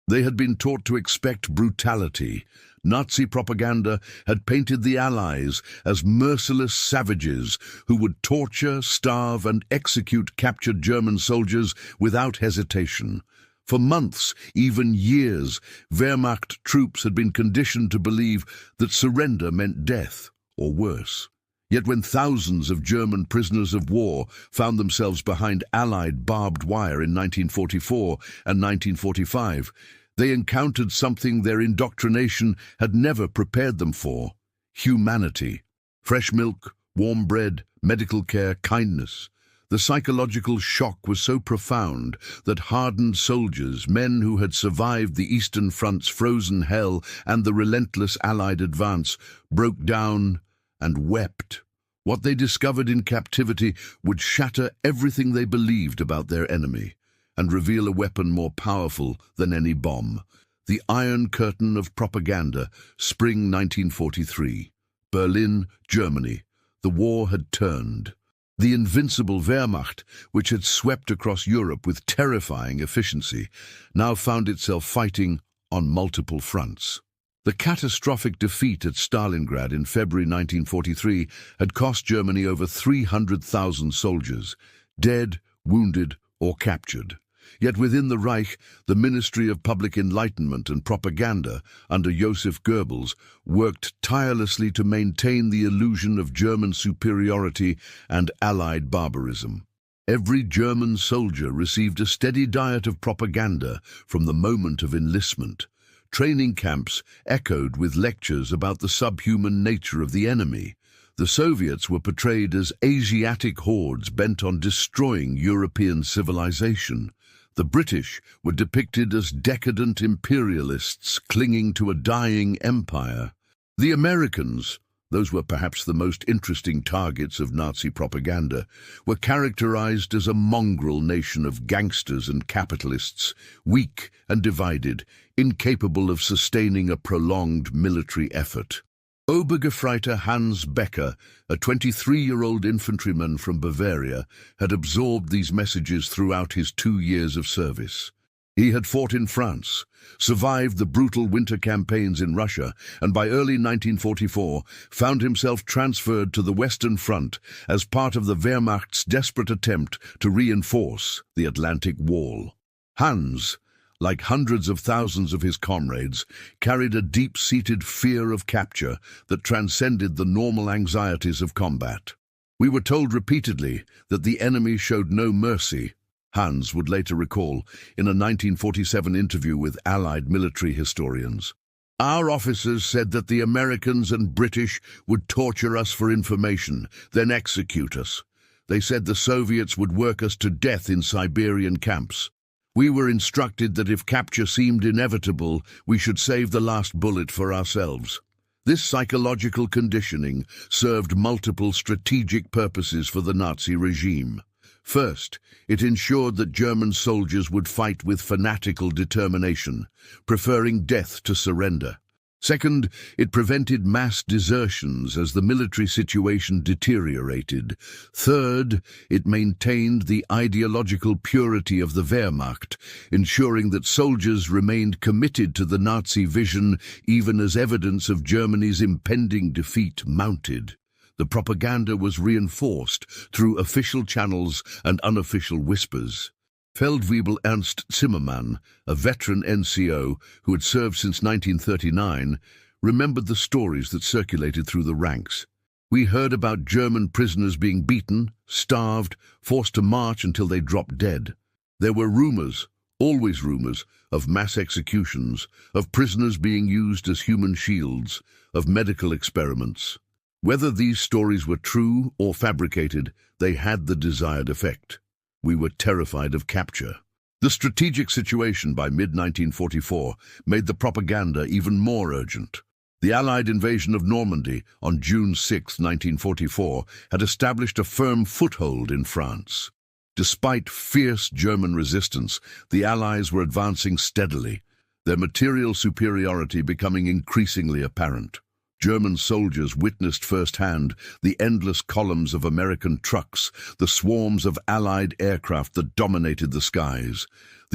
They had been taught to expect brutality. Nazi propaganda had painted the Allies as merciless savages who would torture, starve, and execute captured German soldiers without hesitation. For months, even years, Wehrmacht troops had been conditioned to believe that surrender meant death, or worse. Yet when thousands of German prisoners of war found themselves behind Allied barbed wire in 1944 and 1945, they encountered something their indoctrination had never prepared them for: humanity. Fresh milk, warm bread, medical care, kindness. The psychological shock was so profound that hardened soldiers, men who had survived the Eastern Front's frozen hell and the relentless Allied advance, broke down and wept. What they discovered in captivity would shatter everything they believed about their enemy and reveal a weapon more powerful than any bomb. The Iron Curtain of Propaganda, spring 1943. Berlin, Germany. The war had turned. The invincible Wehrmacht, which had swept across Europe with terrifying efficiency, now found itself fighting on multiple fronts. The catastrophic defeat at Stalingrad in February 1943 had cost Germany over 300,000 soldiers, dead, wounded, or captured. Yet within the Reich, the Ministry of Public Enlightenment and Propaganda, under Joseph Goebbels, worked tirelessly to maintain the illusion of German superiority and Allied barbarism. Every German soldier received a steady diet of propaganda from the moment of enlistment. Training camps echoed with lectures about the subhuman nature of the enemy. The Soviets were portrayed as Asiatic hordes bent on destroying European civilization. The British were depicted as decadent imperialists clinging to a dying empire. The Americans, those were perhaps the most interesting targets of Nazi propaganda, were characterized as a mongrel nation of gangsters and capitalists, weak and divided, incapable of sustaining a prolonged military effort. Obergefreiter Hans Becker, a 23-year-old infantryman from Bavaria, had absorbed these messages throughout his 2 years of service. He had fought in France, survived the brutal winter campaigns in Russia, and by early 1944 found himself transferred to the Western Front as part of the Wehrmacht's desperate attempt to reinforce the Atlantic Wall. Hans, like hundreds of thousands of his comrades, carried a deep-seated fear of capture that transcended the normal anxieties of combat. We were told repeatedly that the enemy showed no mercy, Hans would later recall in a 1947 interview with Allied military historians. Our officers said that the Americans and British would torture us for information, then execute us. They said the Soviets would work us to death in Siberian camps. We were instructed that if capture seemed inevitable, we should save the last bullet for ourselves. This psychological conditioning served multiple strategic purposes for the Nazi regime. First, it ensured that German soldiers would fight with fanatical determination, preferring death to surrender. Second, it prevented mass desertions as the military situation deteriorated. Third, it maintained the ideological purity of the Wehrmacht, ensuring that soldiers remained committed to the Nazi vision even as evidence of Germany's impending defeat mounted. The propaganda was reinforced through official channels and unofficial whispers. Feldwebel Ernst Zimmermann, a veteran NCO who had served since 1939, remembered the stories that circulated through the ranks. We heard about German prisoners being beaten, starved, forced to march until they dropped dead. There were rumors, always rumors, of mass executions, of prisoners being used as human shields, of medical experiments. Whether these stories were true or fabricated, they had the desired effect. We were terrified of capture. The strategic situation by mid-1944 made the propaganda even more urgent. The Allied invasion of Normandy on June 6, 1944, had established a firm foothold in France. Despite fierce German resistance, the Allies were advancing steadily, their material superiority becoming increasingly apparent. German soldiers witnessed firsthand the endless columns of American trucks, the swarms of Allied aircraft that dominated the skies.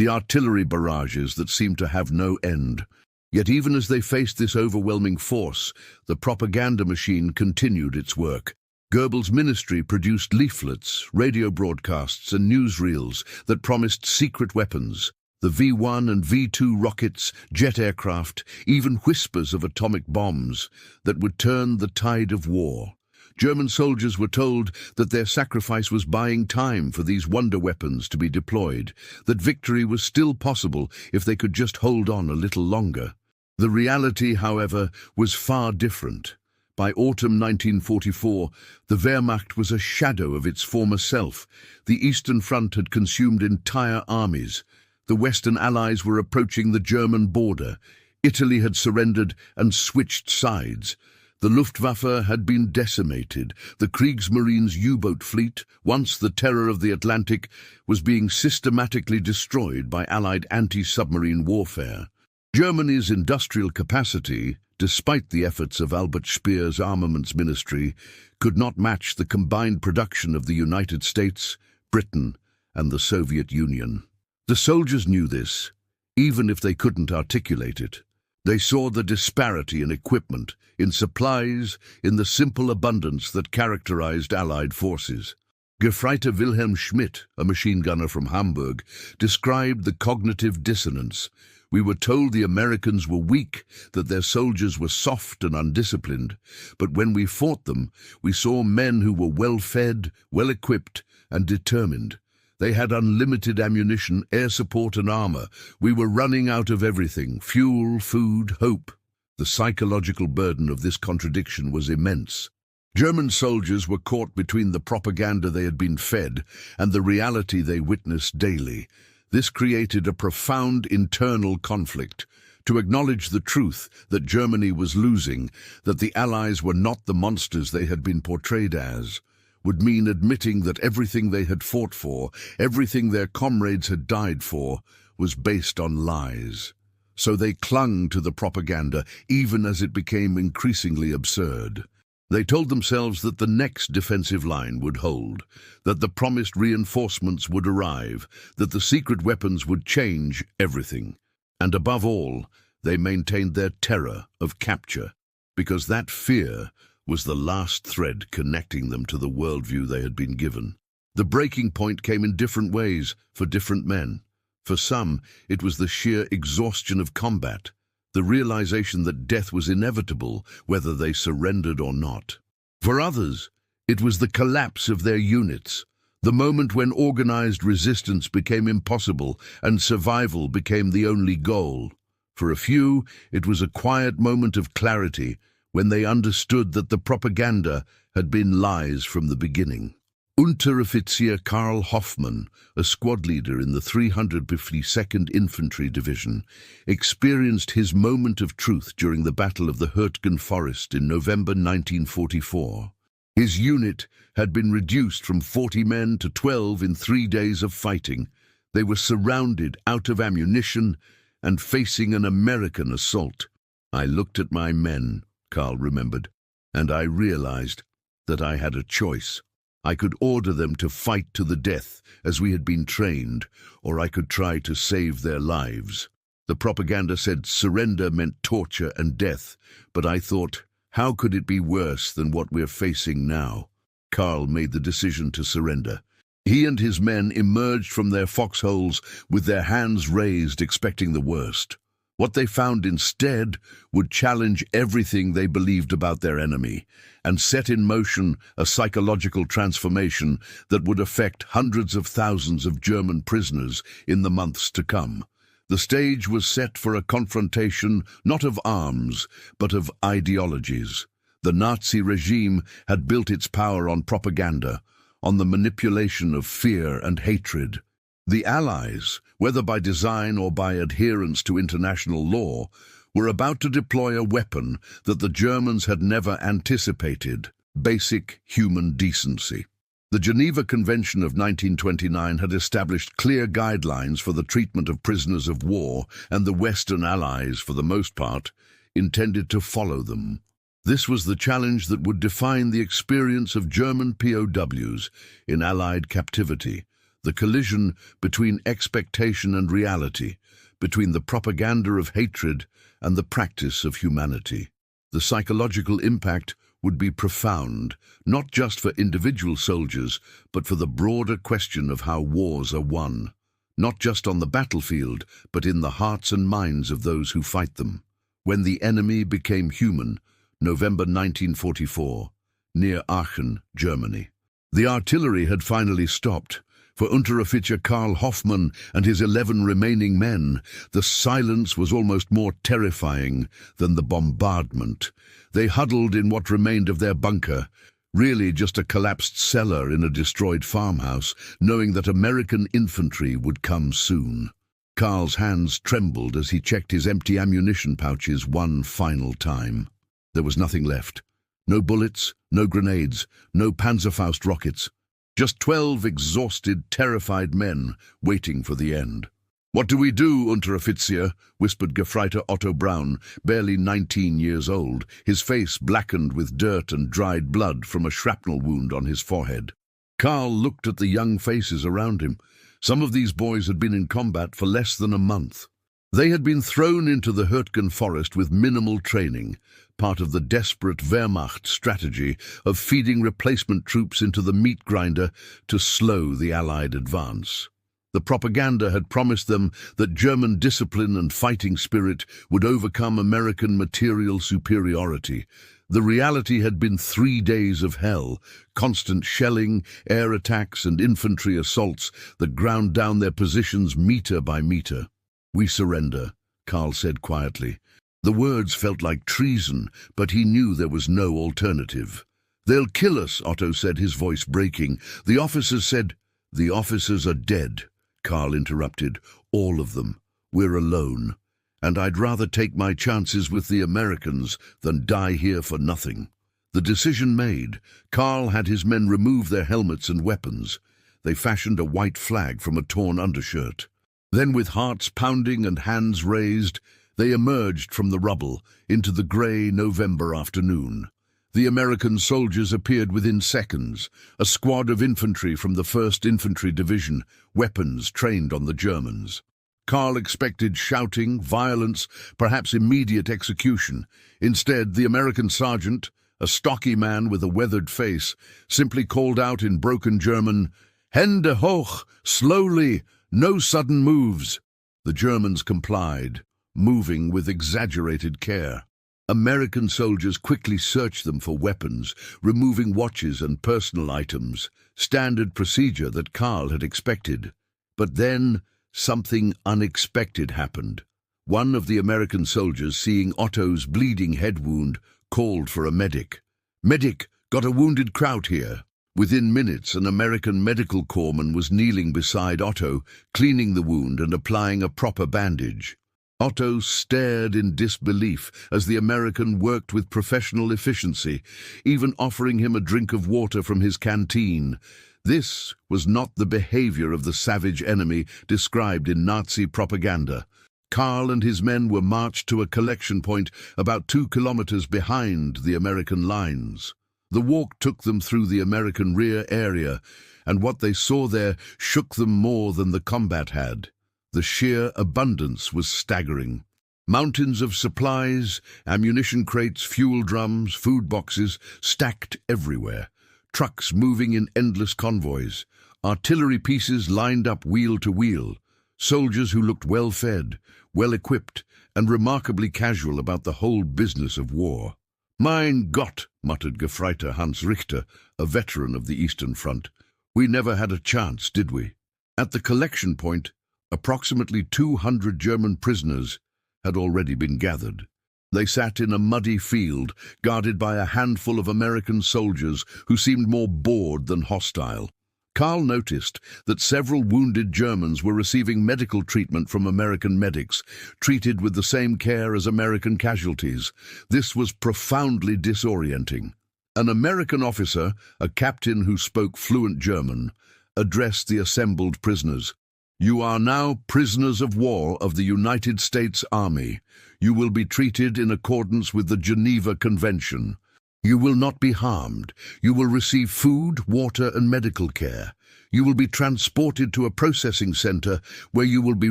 the artillery barrages that seemed to have no end. Yet even as they faced this overwhelming force, the propaganda machine continued its work. Goebbels' ministry produced leaflets, radio broadcasts and newsreels that promised secret weapons. The V-1 and V-2 rockets, jet aircraft, even whispers of atomic bombs that would turn the tide of war. German soldiers were told that their sacrifice was buying time for these wonder weapons to be deployed, that victory was still possible if they could just hold on a little longer. The reality, however, was far different. By autumn 1944, the Wehrmacht was a shadow of its former self. The Eastern Front had consumed entire armies. The Western Allies were approaching the German border. Italy had surrendered and switched sides. The Luftwaffe had been decimated. The Kriegsmarine's U-boat fleet, once the terror of the Atlantic, was being systematically destroyed by Allied anti-submarine warfare. Germany's industrial capacity, despite the efforts of Albert Speer's armaments ministry, could not match the combined production of the United States, Britain, and the Soviet Union. The soldiers knew this, even if they couldn't articulate it. They saw the disparity in equipment, in supplies, in the simple abundance that characterized Allied forces. Gefreiter Wilhelm Schmidt, a machine gunner from Hamburg, described the cognitive dissonance. We were told the Americans were weak, that their soldiers were soft and undisciplined, but when we fought them, we saw men who were well-fed, well-equipped, and determined. They had unlimited ammunition, air support, and armor. We were running out of everything: fuel, food, hope. The psychological burden of this contradiction was immense. German soldiers were caught between the propaganda they had been fed and the reality they witnessed daily. This created a profound internal conflict. To acknowledge the truth that Germany was losing, that the Allies were not the monsters they had been portrayed as, would mean admitting that everything they had fought for, everything their comrades had died for, was based on lies. So they clung to the propaganda, even as it became increasingly absurd. They told themselves that the next defensive line would hold, that the promised reinforcements would arrive, that the secret weapons would change everything. And above all, they maintained their terror of capture, because that fear was the last thread connecting them to the worldview they had been given. The breaking point came in different ways for different men. For some, it was the sheer exhaustion of combat, the realization that death was inevitable whether they surrendered or not. For others, it was the collapse of their units, the moment when organized resistance became impossible and survival became the only goal. For a few, it was a quiet moment of clarity when they understood that the propaganda had been lies from the beginning. Unteroffizier Karl Hoffmann, a squad leader in the 352nd Infantry Division, experienced his moment of truth during the Battle of the Hürtgen Forest in November 1944. His unit had been reduced from 40 men to 12 in 3 days of fighting. They were surrounded, out of ammunition, and facing an American assault. I looked at my men, Karl remembered, and I realized that I had a choice. I could order them to fight to the death, as we had been trained, or I could try to save their lives. The propaganda said surrender meant torture and death, but I thought, how could it be worse than what we're facing now? Karl made the decision to surrender. He and his men emerged from their foxholes with their hands raised, expecting the worst. What they found instead would challenge everything they believed about their enemy and set in motion a psychological transformation that would affect hundreds of thousands of German prisoners in the months to come. The stage was set for a confrontation not of arms, but of ideologies. The Nazi regime had built its power on propaganda, on the manipulation of fear and hatred. The Allies, whether by design or by adherence to international law, were about to deploy a weapon that the Germans had never anticipated: basic human decency. The Geneva Convention of 1929 had established clear guidelines for the treatment of prisoners of war, and the Western Allies, for the most part, intended to follow them. This was the challenge that would define the experience of German POWs in Allied captivity. the collision between expectation and reality, between the propaganda of hatred and the practice of humanity. The psychological impact would be profound, not just for individual soldiers, but for the broader question of how wars are won, not just on the battlefield, but in the hearts and minds of those who fight them. When the enemy became human, November 1944, near Aachen, Germany. The artillery had finally stopped. For Unteroffizier Karl Hoffmann and his 11 remaining men, the silence was almost more terrifying than the bombardment. They huddled in what remained of their bunker, really just a collapsed cellar in a destroyed farmhouse, knowing that American infantry would come soon. Karl's hands trembled as he checked his empty ammunition pouches one final time. There was nothing left. No bullets, no grenades, no Panzerfaust rockets. Just 12 exhausted, terrified men waiting for the end. "What do we do, Unteroffizier?" whispered Gefreiter Otto Braun, barely 19 years old, his face blackened with dirt and dried blood from a shrapnel wound on his forehead. Karl looked at the young faces around him. Some of these boys had been in combat for less than a month. They had been thrown into the Hürtgen forest with minimal training, part of the desperate Wehrmacht strategy of feeding replacement troops into the meat grinder to slow the Allied advance. The propaganda had promised them that German discipline and fighting spirit would overcome American material superiority. The reality had been 3 days of hell, constant shelling, air attacks and infantry assaults that ground down their positions meter by meter. "We surrender," Karl said quietly. The words felt like treason, but he knew there was no alternative. "They'll kill us," Otto said, his voice breaking. "The officers said—" "The officers are dead," Karl interrupted. "All of them. We're alone. And I'd rather take my chances with the Americans than die here for nothing." The decision made, Karl had his men remove their helmets and weapons. They fashioned a white flag from a torn undershirt. Then, with hearts pounding and hands raised, they emerged from the rubble into the grey November afternoon. The American soldiers appeared within seconds, a squad of infantry from the 1st Infantry Division, weapons trained on the Germans. Karl expected shouting, violence, perhaps immediate execution. Instead, the American sergeant, a stocky man with a weathered face, simply called out in broken German, "Hände hoch, slowly, no sudden moves." The Germans complied, moving with exaggerated care. American soldiers quickly searched them for weapons, removing watches and personal items, standard procedure that Karl had expected. But then something unexpected happened. One of the American soldiers, seeing Otto's bleeding head wound, called for a medic. "Medic, got a wounded Kraut here." Within minutes, an American medical corpsman was kneeling beside Otto, cleaning the wound and applying a proper bandage. Otto stared in disbelief as the American worked with professional efficiency, even offering him a drink of water from his canteen. This was not the behavior of the savage enemy described in Nazi propaganda. Karl and his men were marched to a collection point about 2 kilometers behind the American lines. The walk took them through the American rear area, and what they saw there shook them more than the combat had. The sheer abundance was staggering. Mountains of supplies, ammunition crates, fuel drums, food boxes, stacked everywhere. Trucks moving in endless convoys. Artillery pieces lined up wheel to wheel. Soldiers who looked well-fed, well-equipped, and remarkably casual about the whole business of war. "Mein Gott," muttered Gefreiter Hans Richter, a veteran of the Eastern Front. "We never had a chance, did we?" At the collection point, approximately 200 German prisoners had already been gathered. They sat in a muddy field, guarded by a handful of American soldiers who seemed more bored than hostile. Karl noticed that several wounded Germans were receiving medical treatment from American medics, treated with the same care as American casualties. This was profoundly disorienting. An American officer, a captain who spoke fluent German, addressed the assembled prisoners. "You are now prisoners of war of the United States Army. You will be treated in accordance with the Geneva Convention. You will not be harmed. You will receive food, water, and medical care. You will be transported to a processing center where you will be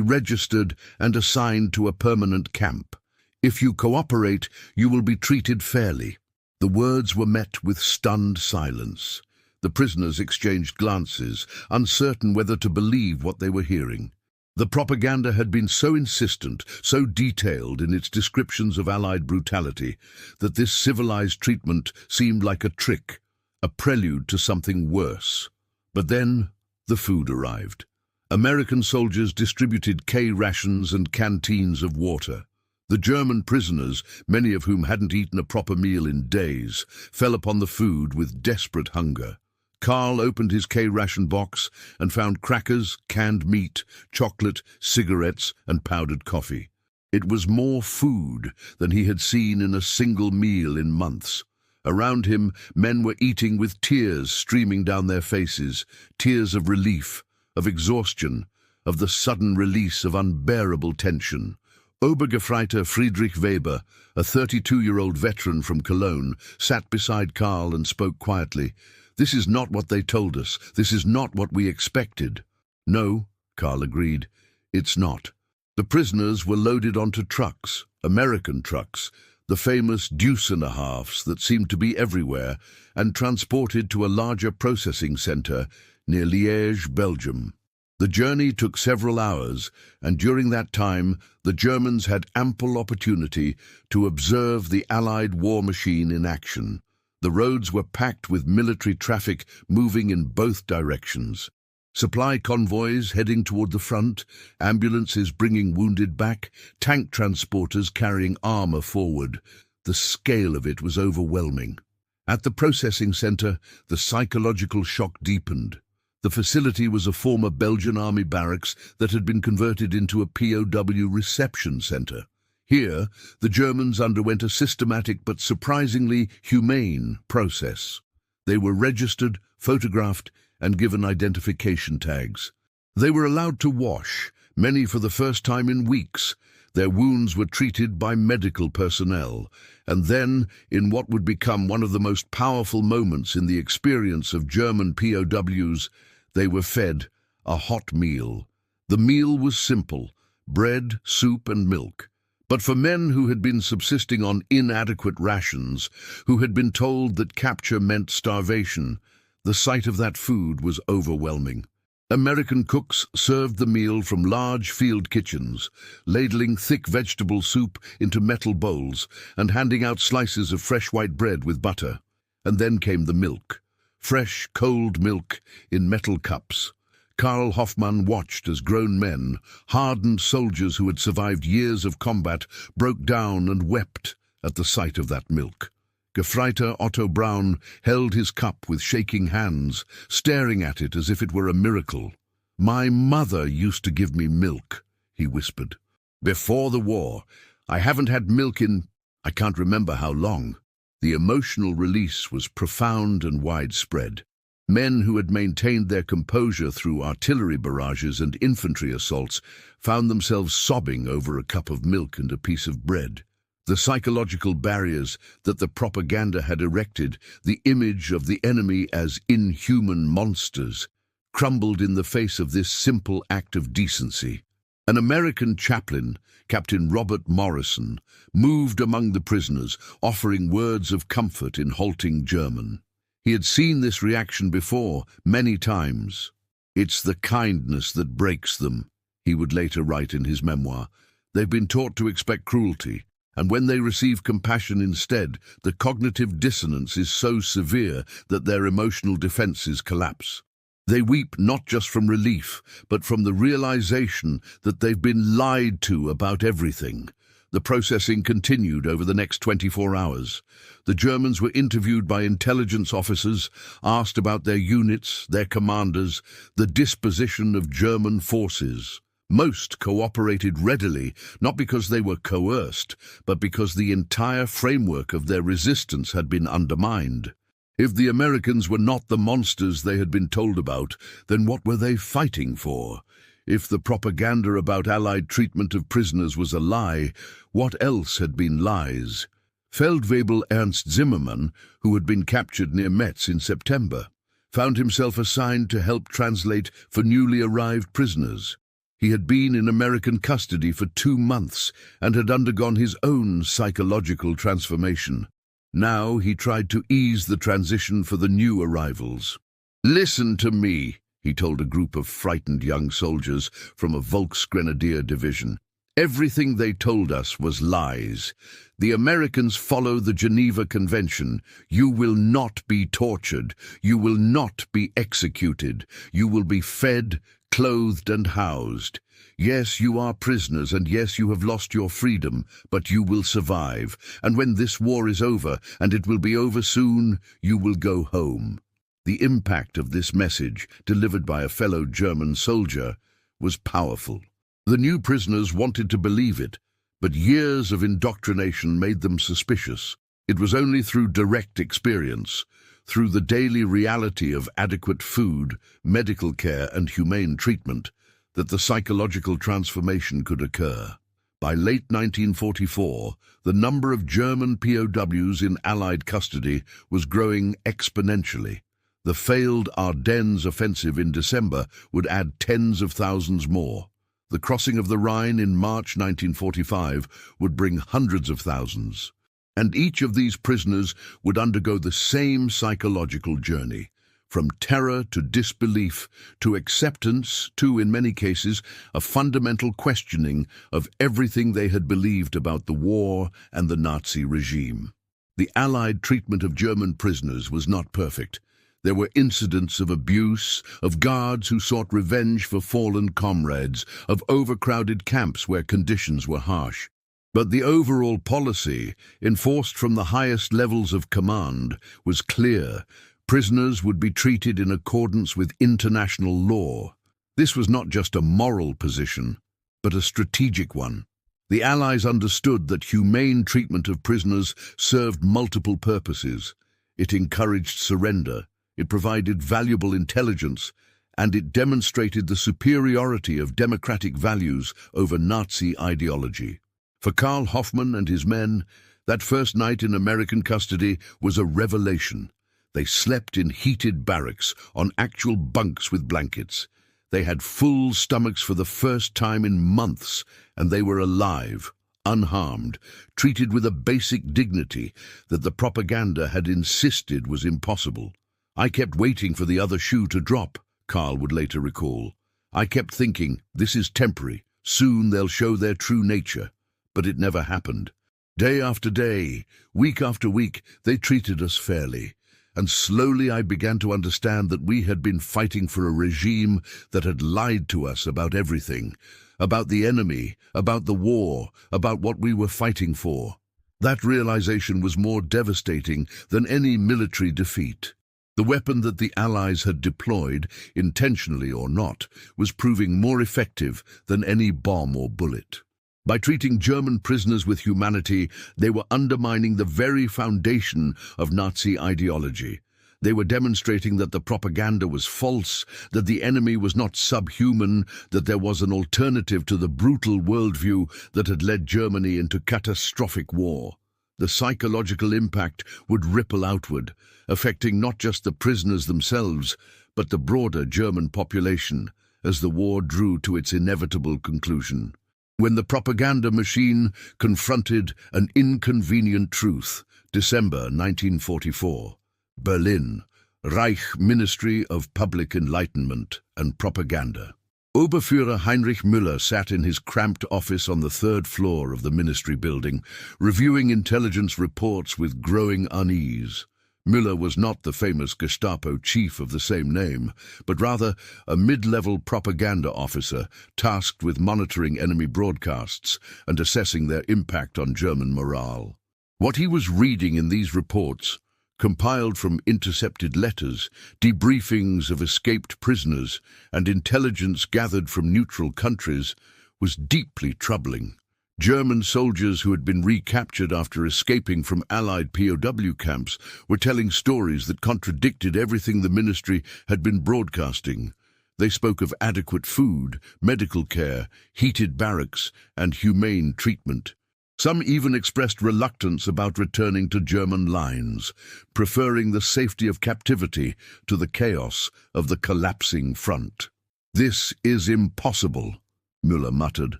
registered and assigned to a permanent camp. If you cooperate, you will be treated fairly." The words were met with stunned silence. The prisoners exchanged glances, uncertain whether to believe what they were hearing. The propaganda had been so insistent, so detailed in its descriptions of Allied brutality, that this civilized treatment seemed like a trick, a prelude to something worse. But then the food arrived. American soldiers distributed K-rations and canteens of water. The German prisoners, many of whom hadn't eaten a proper meal in days, fell upon the food with desperate hunger. Karl opened his K-ration box and found crackers, canned meat, chocolate, cigarettes, and powdered coffee. It was more food than he had seen in a single meal in months. Around him, men were eating with tears streaming down their faces, tears of relief, of exhaustion, of the sudden release of unbearable tension. Obergefreiter Friedrich Weber, a 32-year-old veteran from Cologne, sat beside Karl and spoke quietly. "This is not what they told us. This is not what we expected." "No," Karl agreed, "it's not." The prisoners were loaded onto trucks, American trucks, the famous deuce-and-a-halfs that seemed to be everywhere, and transported to a larger processing center near Liège, Belgium. The journey took several hours, and during that time, the Germans had ample opportunity to observe the Allied war machine in action. The roads were packed with military traffic moving in both directions. Supply convoys heading toward the front, ambulances bringing wounded back, tank transporters carrying armor forward. The scale of it was overwhelming. At the processing center, the psychological shock deepened. The facility was a former Belgian army barracks that had been converted into a POW reception center. Here, the Germans underwent a systematic but surprisingly humane process. They were registered, photographed, and given identification tags. They were allowed to wash, many for the first time in weeks. Their wounds were treated by medical personnel, and then, in what would become one of the most powerful moments in the experience of German POWs, they were fed a hot meal. The meal was simple: bread, soup, and milk. But for men who had been subsisting on inadequate rations, who had been told that capture meant starvation, the sight of that food was overwhelming. American cooks served the meal from large field kitchens, ladling thick vegetable soup into metal bowls and handing out slices of fresh white bread with butter. And then came the milk. Fresh, cold milk in metal cups. Karl Hoffmann watched as grown men, hardened soldiers who had survived years of combat, broke down and wept at the sight of that milk. Gefreiter Otto Braun held his cup with shaking hands, staring at it as if it were a miracle. "My mother used to give me milk," he whispered. "Before the war. I haven't had milk in, I can't remember how long." The emotional release was profound and widespread. Men who had maintained their composure through artillery barrages and infantry assaults found themselves sobbing over a cup of milk and a piece of bread. The psychological barriers that the propaganda had erected, the image of the enemy as inhuman monsters, crumbled in the face of this simple act of decency. An American chaplain, Captain Robert Morrison, moved among the prisoners, offering words of comfort in halting German. He had seen this reaction before, many times. "It's the kindness that breaks them," he would later write in his memoir. "They've been taught to expect cruelty, and when they receive compassion instead, the cognitive dissonance is so severe that their emotional defenses collapse. They weep not just from relief, but from the realization that they've been lied to about everything." The processing continued over the next 24 hours. The Germans were interviewed by intelligence officers, asked about their units, their commanders, the disposition of German forces. Most cooperated readily, not because they were coerced, but because the entire framework of their resistance had been undermined. If the Americans were not the monsters they had been told about, then what were they fighting for? If the propaganda about Allied treatment of prisoners was a lie, what else had been lies? Feldwebel Ernst Zimmermann, who had been captured near Metz in September. found himself assigned to help translate for newly arrived prisoners. He had been in American custody for 2 months and had undergone his own psychological transformation. Now he tried to ease the transition for the new arrivals. "Listen to me," he told a group of frightened young soldiers from a Volksgrenadier division. "Everything they told us was lies. The Americans follow the Geneva Convention. You will not be tortured. You will not be executed. You will be fed, clothed and housed. Yes, you are prisoners, and yes, you have lost your freedom, but you will survive. And when this war is over, and it will be over soon, you will go home." The impact of this message, delivered by a fellow German soldier, was powerful. The new prisoners wanted to believe it, but years of indoctrination made them suspicious. It was only through direct experience, through the daily reality of adequate food, medical care and humane treatment, that the psychological transformation could occur. By late 1944, the number of German POWs in Allied custody was growing exponentially. The failed Ardennes offensive in December would add tens of thousands more. The crossing of the Rhine in March 1945 would bring hundreds of thousands. And each of these prisoners would undergo the same psychological journey, from terror to disbelief to acceptance to, in many cases, a fundamental questioning of everything they had believed about the war and the Nazi regime. The Allied treatment of German prisoners was not perfect. There were incidents of abuse, of guards who sought revenge for fallen comrades, of overcrowded camps where conditions were harsh. But the overall policy, enforced from the highest levels of command, was clear. Prisoners would be treated in accordance with international law. This was not just a moral position, but a strategic one. The Allies understood that humane treatment of prisoners served multiple purposes. It encouraged surrender. It provided valuable intelligence, and it demonstrated the superiority of democratic values over Nazi ideology. For Karl Hoffmann and his men, that first night in American custody was a revelation. They slept in heated barracks, on actual bunks with blankets. They had full stomachs for the first time in months, and they were alive, unharmed, treated with a basic dignity that the propaganda had insisted was impossible. "I kept waiting for the other shoe to drop," Karl would later recall. "I kept thinking, this is temporary. Soon they'll show their true nature." But it never happened. Day after day, week after week, they treated us fairly. And slowly I began to understand that we had been fighting for a regime that had lied to us about everything, about the enemy, about the war, about what we were fighting for. That realization was more devastating than any military defeat. The weapon that the Allies had deployed, intentionally or not, was proving more effective than any bomb or bullet. By treating German prisoners with humanity, they were undermining the very foundation of Nazi ideology. They were demonstrating that the propaganda was false, that the enemy was not subhuman, that there was an alternative to the brutal worldview that had led Germany into catastrophic war. The psychological impact would ripple outward, affecting not just the prisoners themselves, but the broader German population, as the war drew to its inevitable conclusion. When the propaganda machine confronted an inconvenient truth, December 1944, Berlin, Reich Ministry of Public Enlightenment and Propaganda. Oberführer Heinrich Müller sat in his cramped office on the 3rd floor of the ministry building, reviewing intelligence reports with growing unease. Müller was not the famous Gestapo chief of the same name, but rather a mid-level propaganda officer tasked with monitoring enemy broadcasts and assessing their impact on German morale. What he was reading in these reports, compiled from intercepted letters, debriefings of escaped prisoners, and intelligence gathered from neutral countries, was deeply troubling. German soldiers who had been recaptured after escaping from Allied POW camps were telling stories that contradicted everything the ministry had been broadcasting. They spoke of adequate food, medical care, heated barracks, and humane treatment. Some even expressed reluctance about returning to German lines, preferring the safety of captivity to the chaos of the collapsing front. "This is impossible," Müller muttered,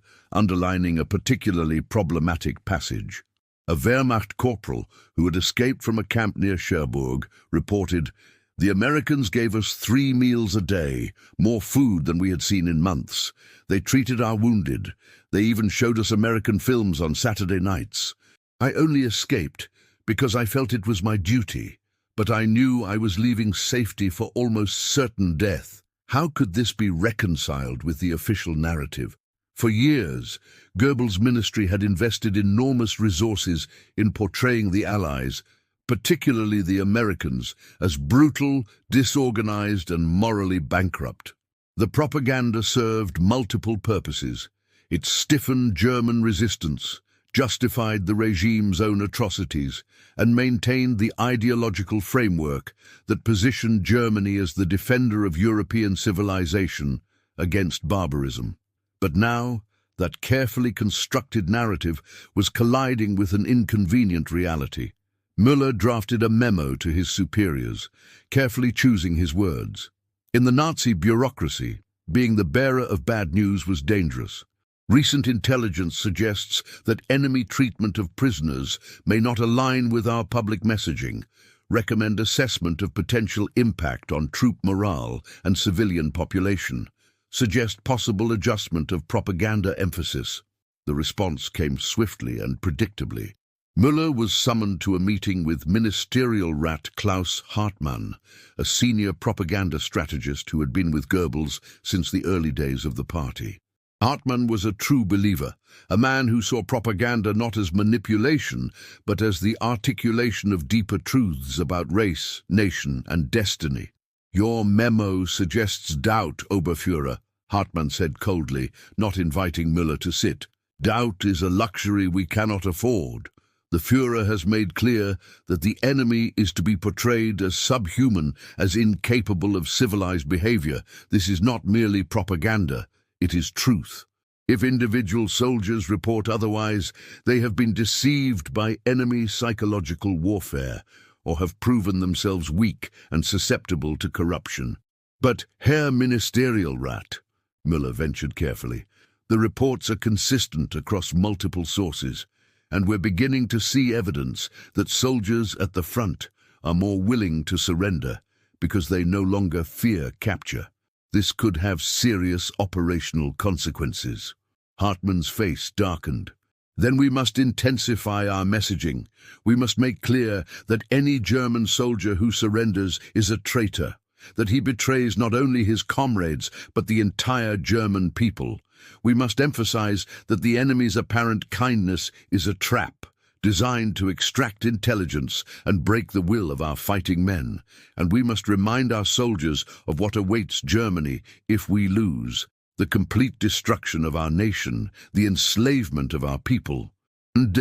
underlining a particularly problematic passage. A Wehrmacht corporal who had escaped from a camp near Cherbourg reported, "The Americans gave us 3 meals a day, more food than we had seen in months. They treated our wounded. They even showed us American films on Saturday nights. I only escaped because I felt it was my duty, but I knew I was leaving safety for almost certain death." How could this be reconciled with the official narrative? For years, Goebbels' ministry had invested enormous resources in portraying the Allies, particularly the Americans, as brutal, disorganized, and morally bankrupt. The propaganda served multiple purposes. It stiffened German resistance, justified the regime's own atrocities, and maintained the ideological framework that positioned Germany as the defender of European civilization against barbarism. But now, that carefully constructed narrative was colliding with an inconvenient reality. Müller drafted a memo to his superiors, carefully choosing his words. In the Nazi bureaucracy, being the bearer of bad news was dangerous. Recent intelligence suggests that enemy treatment of prisoners may not align with our public messaging. Recommend assessment of potential impact on troop morale and civilian population. Suggest possible adjustment of propaganda emphasis. The response came swiftly and predictably. Müller was summoned to a meeting with ministerial rat Klaus Hartmann, a senior propaganda strategist who had been with Goebbels since the early days of the party. Hartmann was a true believer, a man who saw propaganda not as manipulation, but as the articulation of deeper truths about race, nation, and destiny. "Your memo suggests doubt, Oberfuhrer," Hartmann said coldly, not inviting Müller to sit. "Doubt is a luxury we cannot afford. The Führer has made clear that the enemy is to be portrayed as subhuman, as incapable of civilized behavior. This is not merely propaganda. It is truth. If individual soldiers report otherwise, they have been deceived by enemy psychological warfare, or have proven themselves weak and susceptible to corruption." "But, Herr Ministerial Rat," Müller ventured carefully, "the reports are consistent across multiple sources, and we're beginning to see evidence that soldiers at the front are more willing to surrender because they no longer fear capture. This could have serious operational consequences." Hartmann's face darkened. "Then we must intensify our messaging. We must make clear that any German soldier who surrenders is a traitor, that he betrays not only his comrades, but the entire German people. We must emphasize that the enemy's apparent kindness is a trap, designed to extract intelligence and break the will of our fighting men. And we must remind our soldiers of what awaits Germany if we lose: the complete destruction of our nation, the enslavement of our people." And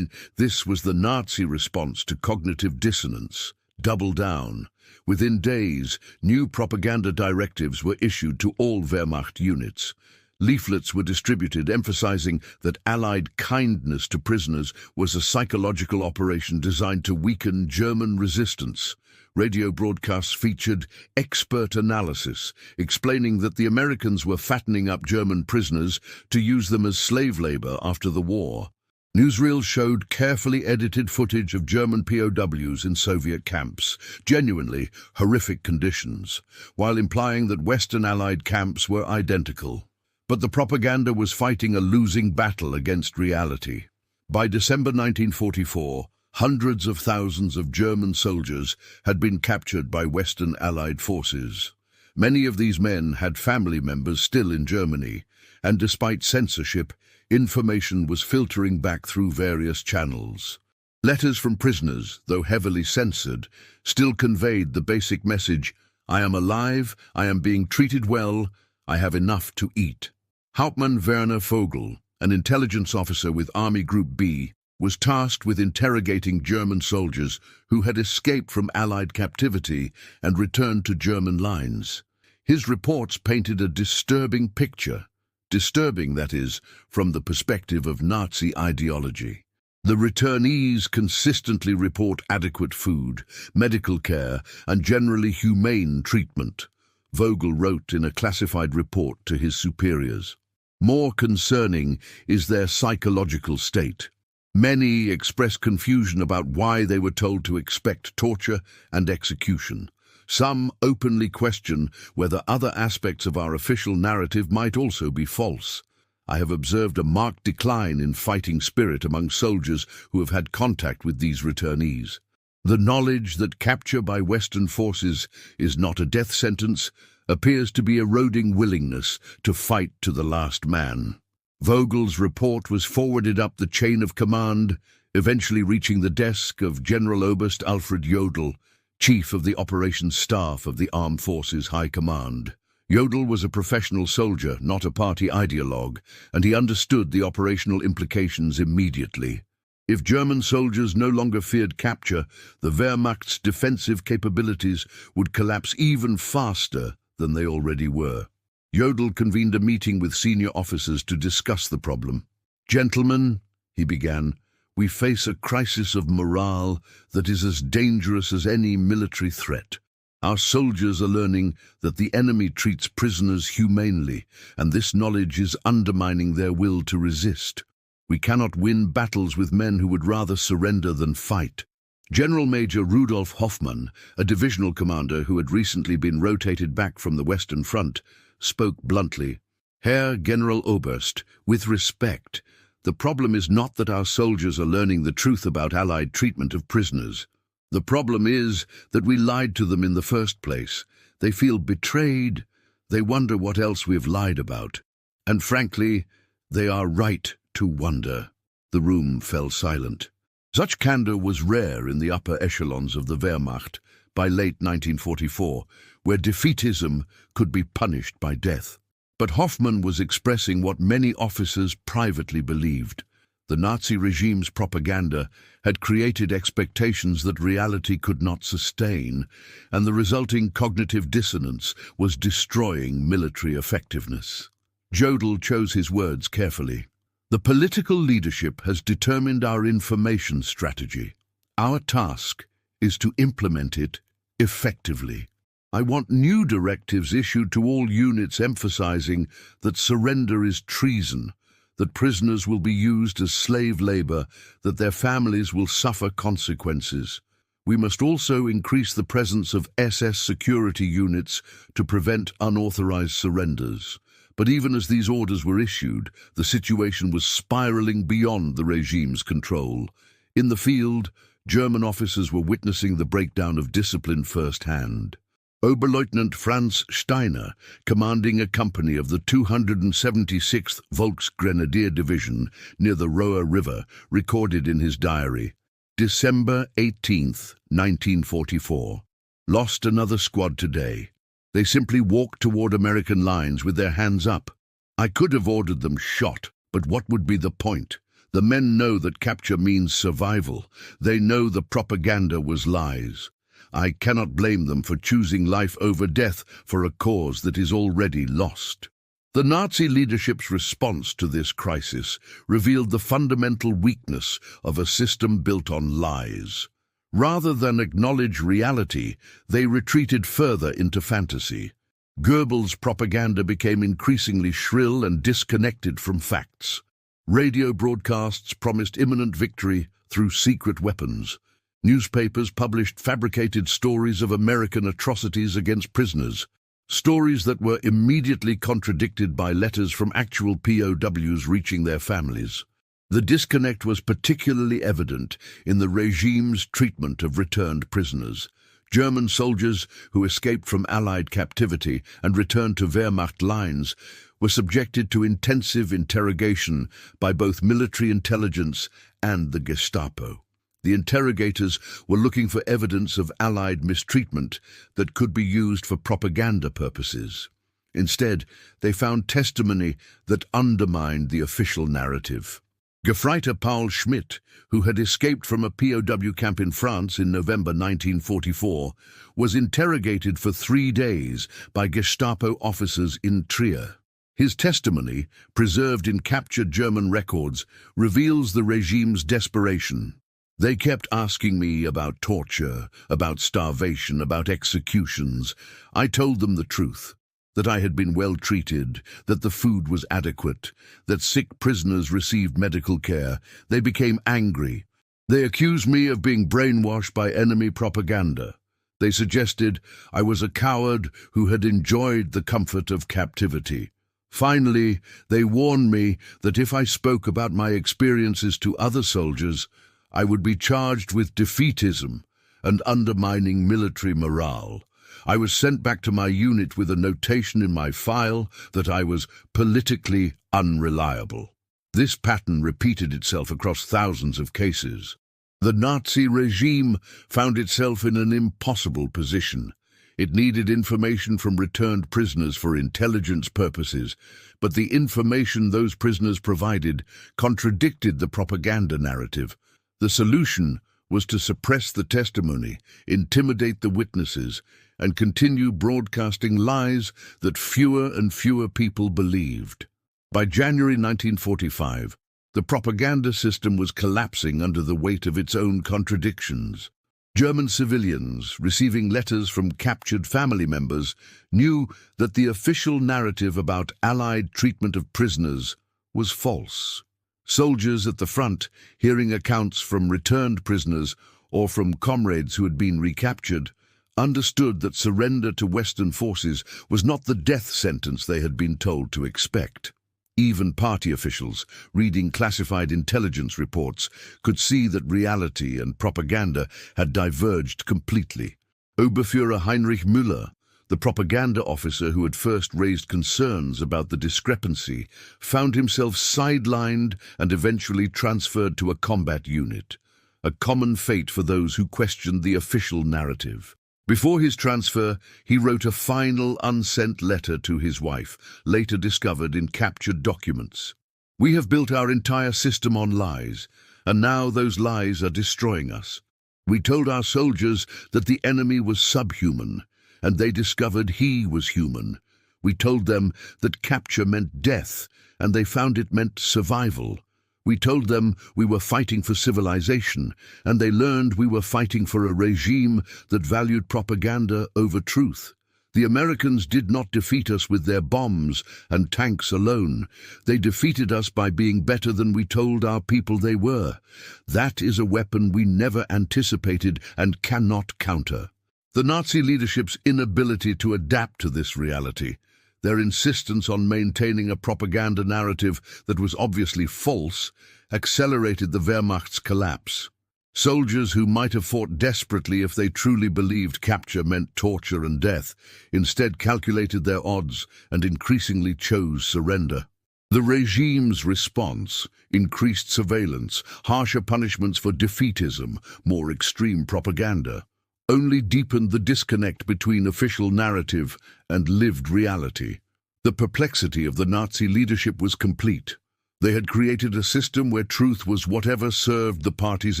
this was the Nazi response to cognitive dissonance. Double down. Within days, new propaganda directives were issued to all Wehrmacht units. Leaflets were distributed emphasizing that Allied kindness to prisoners was a psychological operation designed to weaken German resistance. Radio broadcasts featured expert analysis, explaining that the Americans were fattening up German prisoners to use them as slave labor after the war. Newsreels showed carefully edited footage of German POWs in Soviet camps, genuinely horrific conditions, while implying that Western Allied camps were identical. But the propaganda was fighting a losing battle against reality. By December 1944, hundreds of thousands of German soldiers had been captured by Western Allied forces. Many of these men had family members still in Germany, and despite censorship, information was filtering back through various channels. Letters from prisoners, though heavily censored, still conveyed the basic message: "I am alive, I am being treated well, I have enough to eat." Hauptmann Werner Vogel, an intelligence officer with Army Group B, was tasked with interrogating German soldiers who had escaped from Allied captivity and returned to German lines. His reports painted a disturbing picture. Disturbing, that is, from the perspective of Nazi ideology. The returnees consistently report adequate food, medical care, and generally humane treatment, Vogel wrote in a classified report to his superiors. More concerning is their psychological state. Many express confusion about why they were told to expect torture and execution. Some openly question whether other aspects of our official narrative might also be false. I have observed a marked decline in fighting spirit among soldiers who have had contact with these returnees. The knowledge that capture by Western forces is not a death sentence appears to be eroding willingness to fight to the last man. Vogel's report was forwarded up the chain of command, eventually reaching the desk of General Oberst Alfred Jodl, Chief of the Operations Staff of the Armed Forces High Command. Jodl was a professional soldier, not a party ideologue, and he understood the operational implications immediately. If German soldiers no longer feared capture, the Wehrmacht's defensive capabilities would collapse even faster than they already were. Jodl convened a meeting with senior officers to discuss the problem. "Gentlemen," he began, "we face a crisis of morale that is as dangerous as any military threat. Our soldiers are learning that the enemy treats prisoners humanely, and this knowledge is undermining their will to resist. We cannot win battles with men who would rather surrender than fight." General Major Rudolf Hoffmann, a divisional commander who had recently been rotated back from the Western Front, spoke bluntly. "Herr Generaloberst, with respect, the problem is not that our soldiers are learning the truth about Allied treatment of prisoners. The problem is that we lied to them in the first place. They feel betrayed. They wonder what else we've lied about. And frankly, they are right to wonder." The room fell silent. Such candor was rare in the upper echelons of the Wehrmacht by late 1944, where defeatism could be punished by death. But Hoffmann was expressing what many officers privately believed. The Nazi regime's propaganda had created expectations that reality could not sustain, and the resulting cognitive dissonance was destroying military effectiveness. Jodl chose his words carefully. "The political leadership has determined our information strategy. Our task is to implement it effectively. I want new directives issued to all units emphasizing that surrender is treason, that prisoners will be used as slave labor, that their families will suffer consequences. We must also increase the presence of SS security units to prevent unauthorized surrenders." But even as these orders were issued, the situation was spiraling beyond the regime's control. In the field, German officers were witnessing the breakdown of discipline firsthand. Oberleutnant Franz Steiner, commanding a company of the 276th Volksgrenadier Division near the Roer River, recorded in his diary, "December 18th, 1944. Lost another squad today. They simply walked toward American lines with their hands up. I could have ordered them shot, but what would be the point? The men know that capture means survival. They know the propaganda was lies. I cannot blame them for choosing life over death for a cause that is already lost." The Nazi leadership's response to this crisis revealed the fundamental weakness of a system built on lies. Rather than acknowledge reality, they retreated further into fantasy. Goebbels' propaganda became increasingly shrill and disconnected from facts. Radio broadcasts promised imminent victory through secret weapons. Newspapers published fabricated stories of American atrocities against prisoners, stories that were immediately contradicted by letters from actual POWs reaching their families. The disconnect was particularly evident in the regime's treatment of returned prisoners. German soldiers who escaped from Allied captivity and returned to Wehrmacht lines were subjected to intensive interrogation by both military intelligence and the Gestapo. The interrogators were looking for evidence of Allied mistreatment that could be used for propaganda purposes. Instead, they found testimony that undermined the official narrative. Gefreiter Paul Schmidt, who had escaped from a POW camp in France in November 1944, was interrogated for 3 days by Gestapo officers in Trier. His testimony, preserved in captured German records, reveals the regime's desperation. They kept asking me about torture, about starvation, about executions. I told them the truth, that I had been well treated, that the food was adequate, that sick prisoners received medical care. They became angry. They accused me of being brainwashed by enemy propaganda. They suggested I was a coward who had enjoyed the comfort of captivity. Finally, they warned me that if I spoke about my experiences to other soldiers, I would be charged with defeatism and undermining military morale. I was sent back to my unit with a notation in my file that I was politically unreliable. This pattern repeated itself across thousands of cases. The Nazi regime found itself in an impossible position. It needed information from returned prisoners for intelligence purposes, but the information those prisoners provided contradicted the propaganda narrative. The solution was to suppress the testimony, intimidate the witnesses, and continue broadcasting lies that fewer and fewer people believed. By January 1945, the propaganda system was collapsing under the weight of its own contradictions. German civilians, receiving letters from captured family members, knew that the official narrative about Allied treatment of prisoners was false. Soldiers at the front, hearing accounts from returned prisoners or from comrades who had been recaptured, understood that surrender to Western forces was not the death sentence they had been told to expect. Even party officials, reading classified intelligence reports, could see that reality and propaganda had diverged completely. Oberfuhrer Heinrich Müller, the propaganda officer who had first raised concerns about the discrepancy, found himself sidelined and eventually transferred to a combat unit, a common fate for those who questioned the official narrative. Before his transfer, he wrote a final unsent letter to his wife, later discovered in captured documents. "We have built our entire system on lies, and now those lies are destroying us. We told our soldiers that the enemy was subhuman, and they discovered he was human. We told them that capture meant death, and they found it meant survival. We told them we were fighting for civilization, and they learned we were fighting for a regime that valued propaganda over truth. The Americans did not defeat us with their bombs and tanks alone. They defeated us by being better than we told our people they were. That is a weapon we never anticipated and cannot counter." The Nazi leadership's inability to adapt to this reality, their insistence on maintaining a propaganda narrative that was obviously false, accelerated the Wehrmacht's collapse. Soldiers who might have fought desperately if they truly believed capture meant torture and death, instead calculated their odds and increasingly chose surrender. The regime's response, increased surveillance, harsher punishments for defeatism, more extreme propaganda, only deepened the disconnect between official narrative and lived reality. The perplexity of the Nazi leadership was complete. They had created a system where truth was whatever served the party's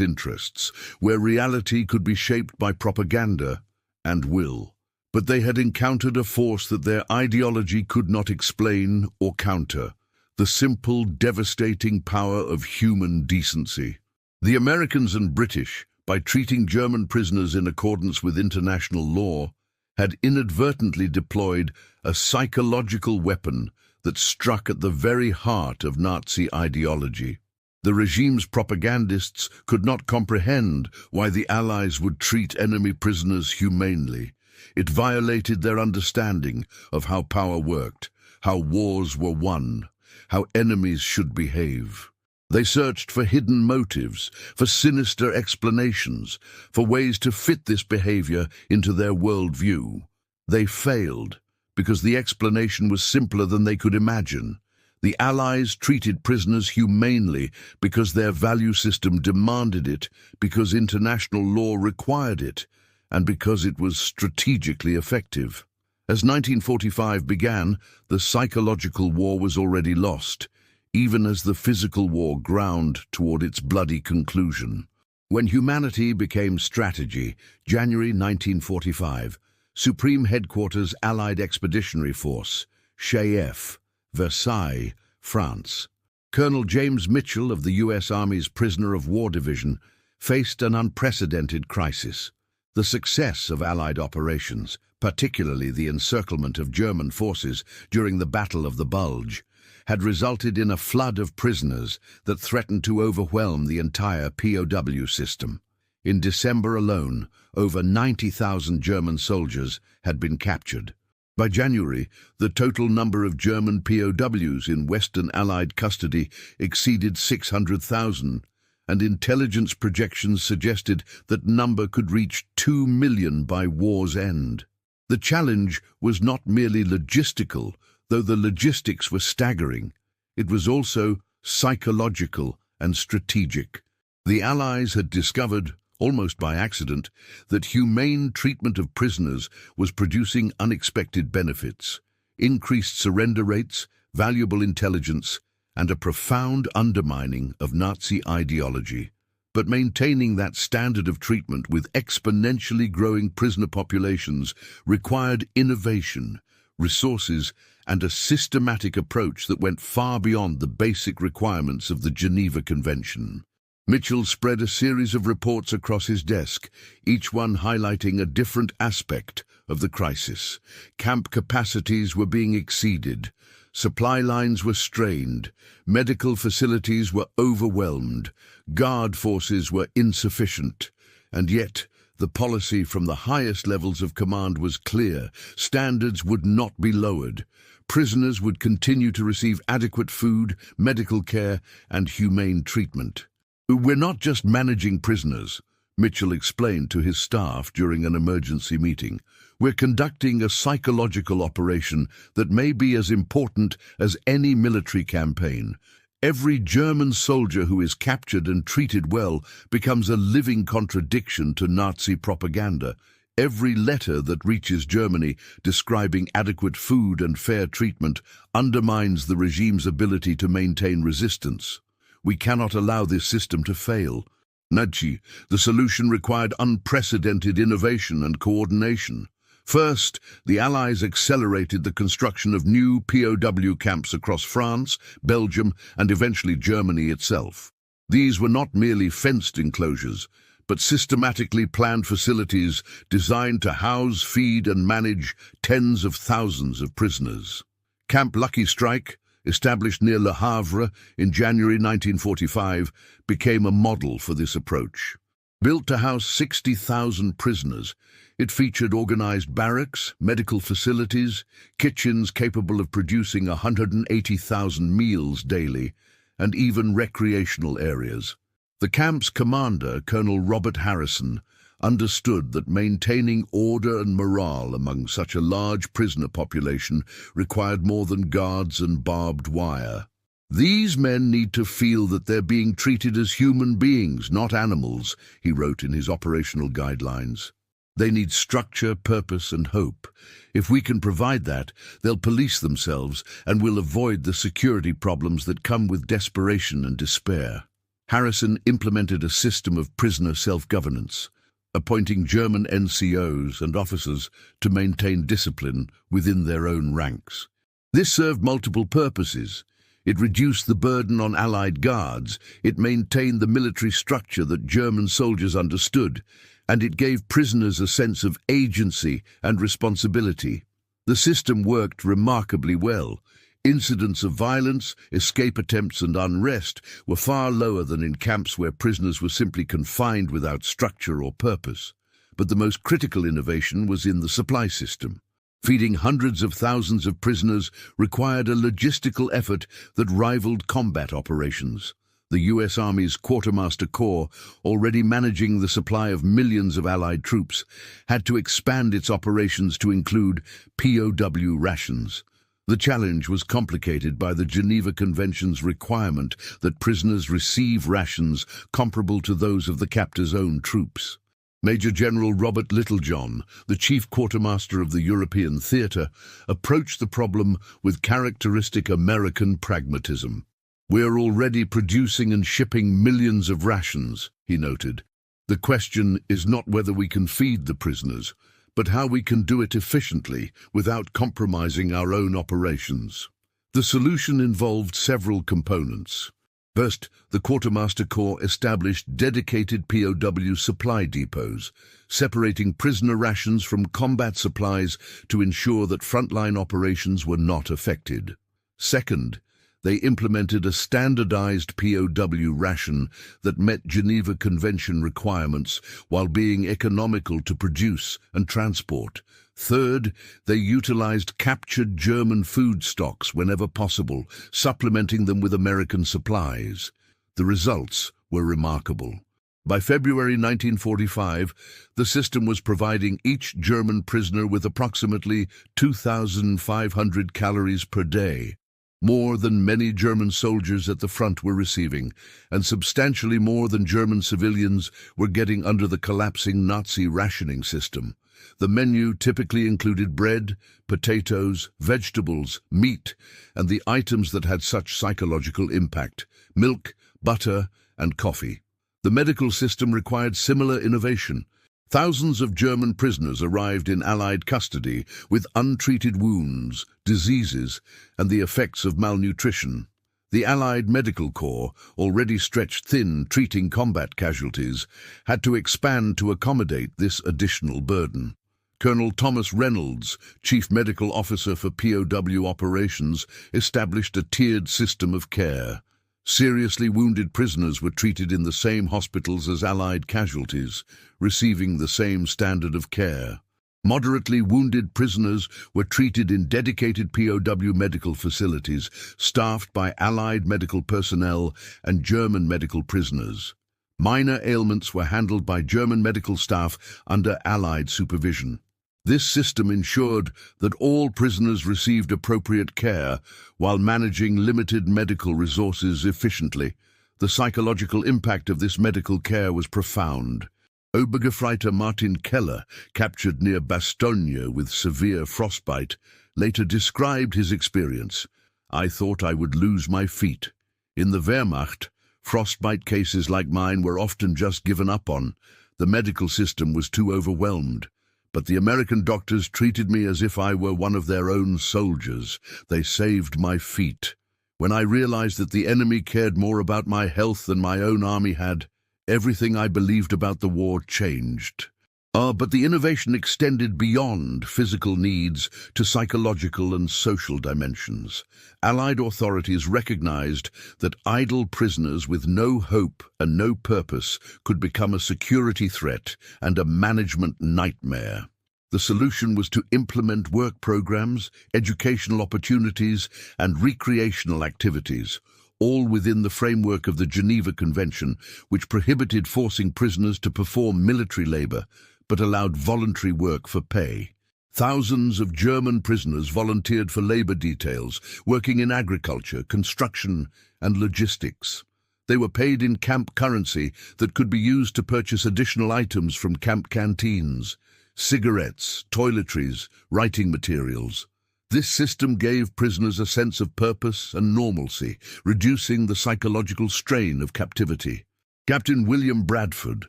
interests, where reality could be shaped by propaganda and will. But they had encountered a force that their ideology could not explain or counter, the simple, devastating power of human decency. The Americans and British, by treating German prisoners in accordance with international law, had inadvertently deployed a psychological weapon that struck at the very heart of Nazi ideology. The regime's propagandists could not comprehend why the Allies would treat enemy prisoners humanely. It violated their understanding of how power worked, how wars were won, how enemies should behave. They searched for hidden motives, for sinister explanations, for ways to fit this behavior into their worldview. They failed, because the explanation was simpler than they could imagine. The Allies treated prisoners humanely because their value system demanded it, because international law required it, and because it was strategically effective. As 1945 began, the psychological war was already lost, even as the physical war ground toward its bloody conclusion. When humanity became strategy, January 1945, Supreme Headquarters Allied Expeditionary Force, SHAEF, Versailles, France. Colonel James Mitchell of the U.S. Army's Prisoner of War Division faced an unprecedented crisis. The success of Allied operations, particularly the encirclement of German forces during the Battle of the Bulge, had resulted in a flood of prisoners that threatened to overwhelm the entire POW system. In December alone, over 90,000 German soldiers had been captured. By January, the total number of German POWs in Western Allied custody exceeded 600,000, and intelligence projections suggested that number could reach 2 million by war's end. The challenge was not merely logistical, though the logistics were staggering. It was also psychological and strategic. The Allies had discovered, almost by accident, that humane treatment of prisoners was producing unexpected benefits, increased surrender rates, valuable intelligence, and a profound undermining of Nazi ideology. But maintaining that standard of treatment with exponentially growing prisoner populations required innovation, resources, and a systematic approach that went far beyond the basic requirements of the Geneva Convention. Mitchell spread a series of reports across his desk, each one highlighting a different aspect of the crisis. Camp capacities were being exceeded, supply lines were strained, medical facilities were overwhelmed, guard forces were insufficient, and yet the policy from the highest levels of command was clear: standards would not be lowered. Prisoners would continue to receive adequate food, medical care, and humane treatment. "We're not just managing prisoners," Mitchell explained to his staff during an emergency meeting. "We're conducting a psychological operation that may be as important as any military campaign. Every German soldier who is captured and treated well becomes a living contradiction to Nazi propaganda. Every letter that reaches Germany describing adequate food and fair treatment undermines the regime's ability to maintain resistance. We cannot allow this system to fail." The solution required unprecedented innovation and coordination. First, the Allies accelerated the construction of new POW camps across France, Belgium, and eventually Germany itself. These were not merely fenced enclosures, but systematically planned facilities designed to house, feed, and manage tens of thousands of prisoners. Camp Lucky Strike, established near Le Havre in January 1945, became a model for this approach. Built to house 60,000 prisoners, it featured organized barracks, medical facilities, kitchens capable of producing 180,000 meals daily, and even recreational areas. The camp's commander, Colonel Robert Harrison, understood that maintaining order and morale among such a large prisoner population required more than guards and barbed wire. "These men need to feel that they're being treated as human beings, not animals," he wrote in his operational guidelines. "They need structure, purpose, and hope. If we can provide that, they'll police themselves and will avoid the security problems that come with desperation and despair." Harrison implemented a system of prisoner self-governance, appointing German NCOs and officers to maintain discipline within their own ranks. This served multiple purposes. It reduced the burden on Allied guards, it maintained the military structure that German soldiers understood, and it gave prisoners a sense of agency and responsibility. The system worked remarkably well. Incidents of violence, escape attempts, and unrest were far lower than in camps where prisoners were simply confined without structure or purpose. But the most critical innovation was in the supply system. Feeding hundreds of thousands of prisoners required a logistical effort that rivaled combat operations. The U.S. Army's Quartermaster Corps, already managing the supply of millions of Allied troops, had to expand its operations to include POW rations. The challenge was complicated by the Geneva Convention's requirement that prisoners receive rations comparable to those of the captor's own troops. Major General Robert Littlejohn, the chief quartermaster of the European theatre, approached the problem with characteristic American pragmatism. "We are already producing and shipping millions of rations," he noted. "The question is not whether we can feed the prisoners, but how we can do it efficiently without compromising our own operations." The solution involved several components. First, the Quartermaster Corps established dedicated POW supply depots, separating prisoner rations from combat supplies to ensure that frontline operations were not affected. Second, they implemented a standardized POW ration that met Geneva Convention requirements while being economical to produce and transport. Third, they utilized captured German food stocks whenever possible, supplementing them with American supplies. The results were remarkable. By February 1945, the system was providing each German prisoner with approximately 2,500 calories per day, more than many German soldiers at the front were receiving, and substantially more than German civilians were getting under the collapsing Nazi rationing system. The menu typically included bread, potatoes, vegetables, meat, and the items that had such psychological impact: milk, butter, and coffee. The medical system required similar innovation. Thousands of German prisoners arrived in Allied custody with untreated wounds, diseases, and the effects of malnutrition. The Allied Medical Corps, already stretched thin treating combat casualties, had to expand to accommodate this additional burden. Colonel Thomas Reynolds, Chief Medical Officer for POW operations, established a tiered system of care. Seriously wounded prisoners were treated in the same hospitals as Allied casualties, receiving the same standard of care. Moderately wounded prisoners were treated in dedicated POW medical facilities, staffed by Allied medical personnel and German medical prisoners. Minor ailments were handled by German medical staff under Allied supervision. This system ensured that all prisoners received appropriate care while managing limited medical resources efficiently. The psychological impact of this medical care was profound. Obergefreiter Martin Keller, captured near Bastogne with severe frostbite, later described his experience. "I thought I would lose my feet. In the Wehrmacht, frostbite cases like mine were often just given up on. The medical system was too overwhelmed. But the American doctors treated me as if I were one of their own soldiers. They saved my feet. When I realized that the enemy cared more about my health than my own army had, everything I believed about the war changed." But the innovation extended beyond physical needs to psychological and social dimensions. Allied authorities recognized that idle prisoners with no hope and no purpose could become a security threat and a management nightmare. The solution was to implement work programs, educational opportunities, and recreational activities, all within the framework of the Geneva Convention, which prohibited forcing prisoners to perform military labor, but allowed voluntary work for pay. Thousands of German prisoners volunteered for labor details, working in agriculture, construction, and logistics. They were paid in camp currency that could be used to purchase additional items from camp canteens: cigarettes, toiletries, writing materials. This system gave prisoners a sense of purpose and normalcy, reducing the psychological strain of captivity. Captain William Bradford,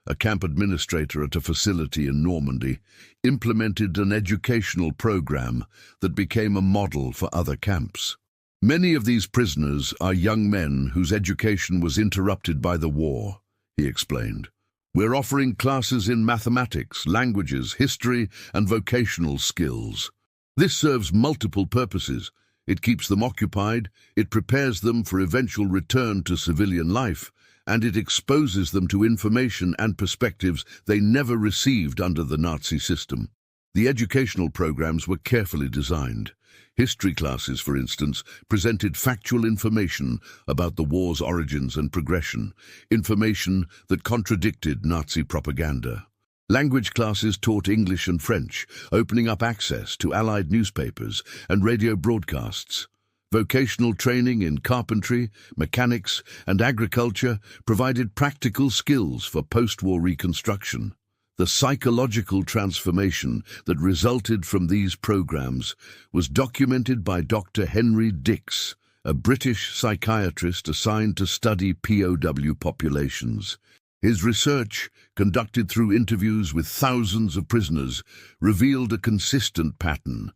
a camp administrator at a facility in Normandy, implemented an educational program that became a model for other camps. "Many of these prisoners are young men whose education was interrupted by the war," he explained. "We're offering classes in mathematics, languages, history, and vocational skills. This serves multiple purposes. It keeps them occupied, it prepares them for eventual return to civilian life, and it exposes them to information and perspectives they never received under the Nazi system." The educational programs were carefully designed. History classes, for instance, presented factual information about the war's origins and progression, information that contradicted Nazi propaganda. Language classes taught English and French, opening up access to Allied newspapers and radio broadcasts. Vocational training in carpentry, mechanics, and agriculture provided practical skills for post-war reconstruction. The psychological transformation that resulted from these programs was documented by Dr. Henry Dix, a British psychiatrist assigned to study POW populations. His research, conducted through interviews with thousands of prisoners, revealed a consistent pattern.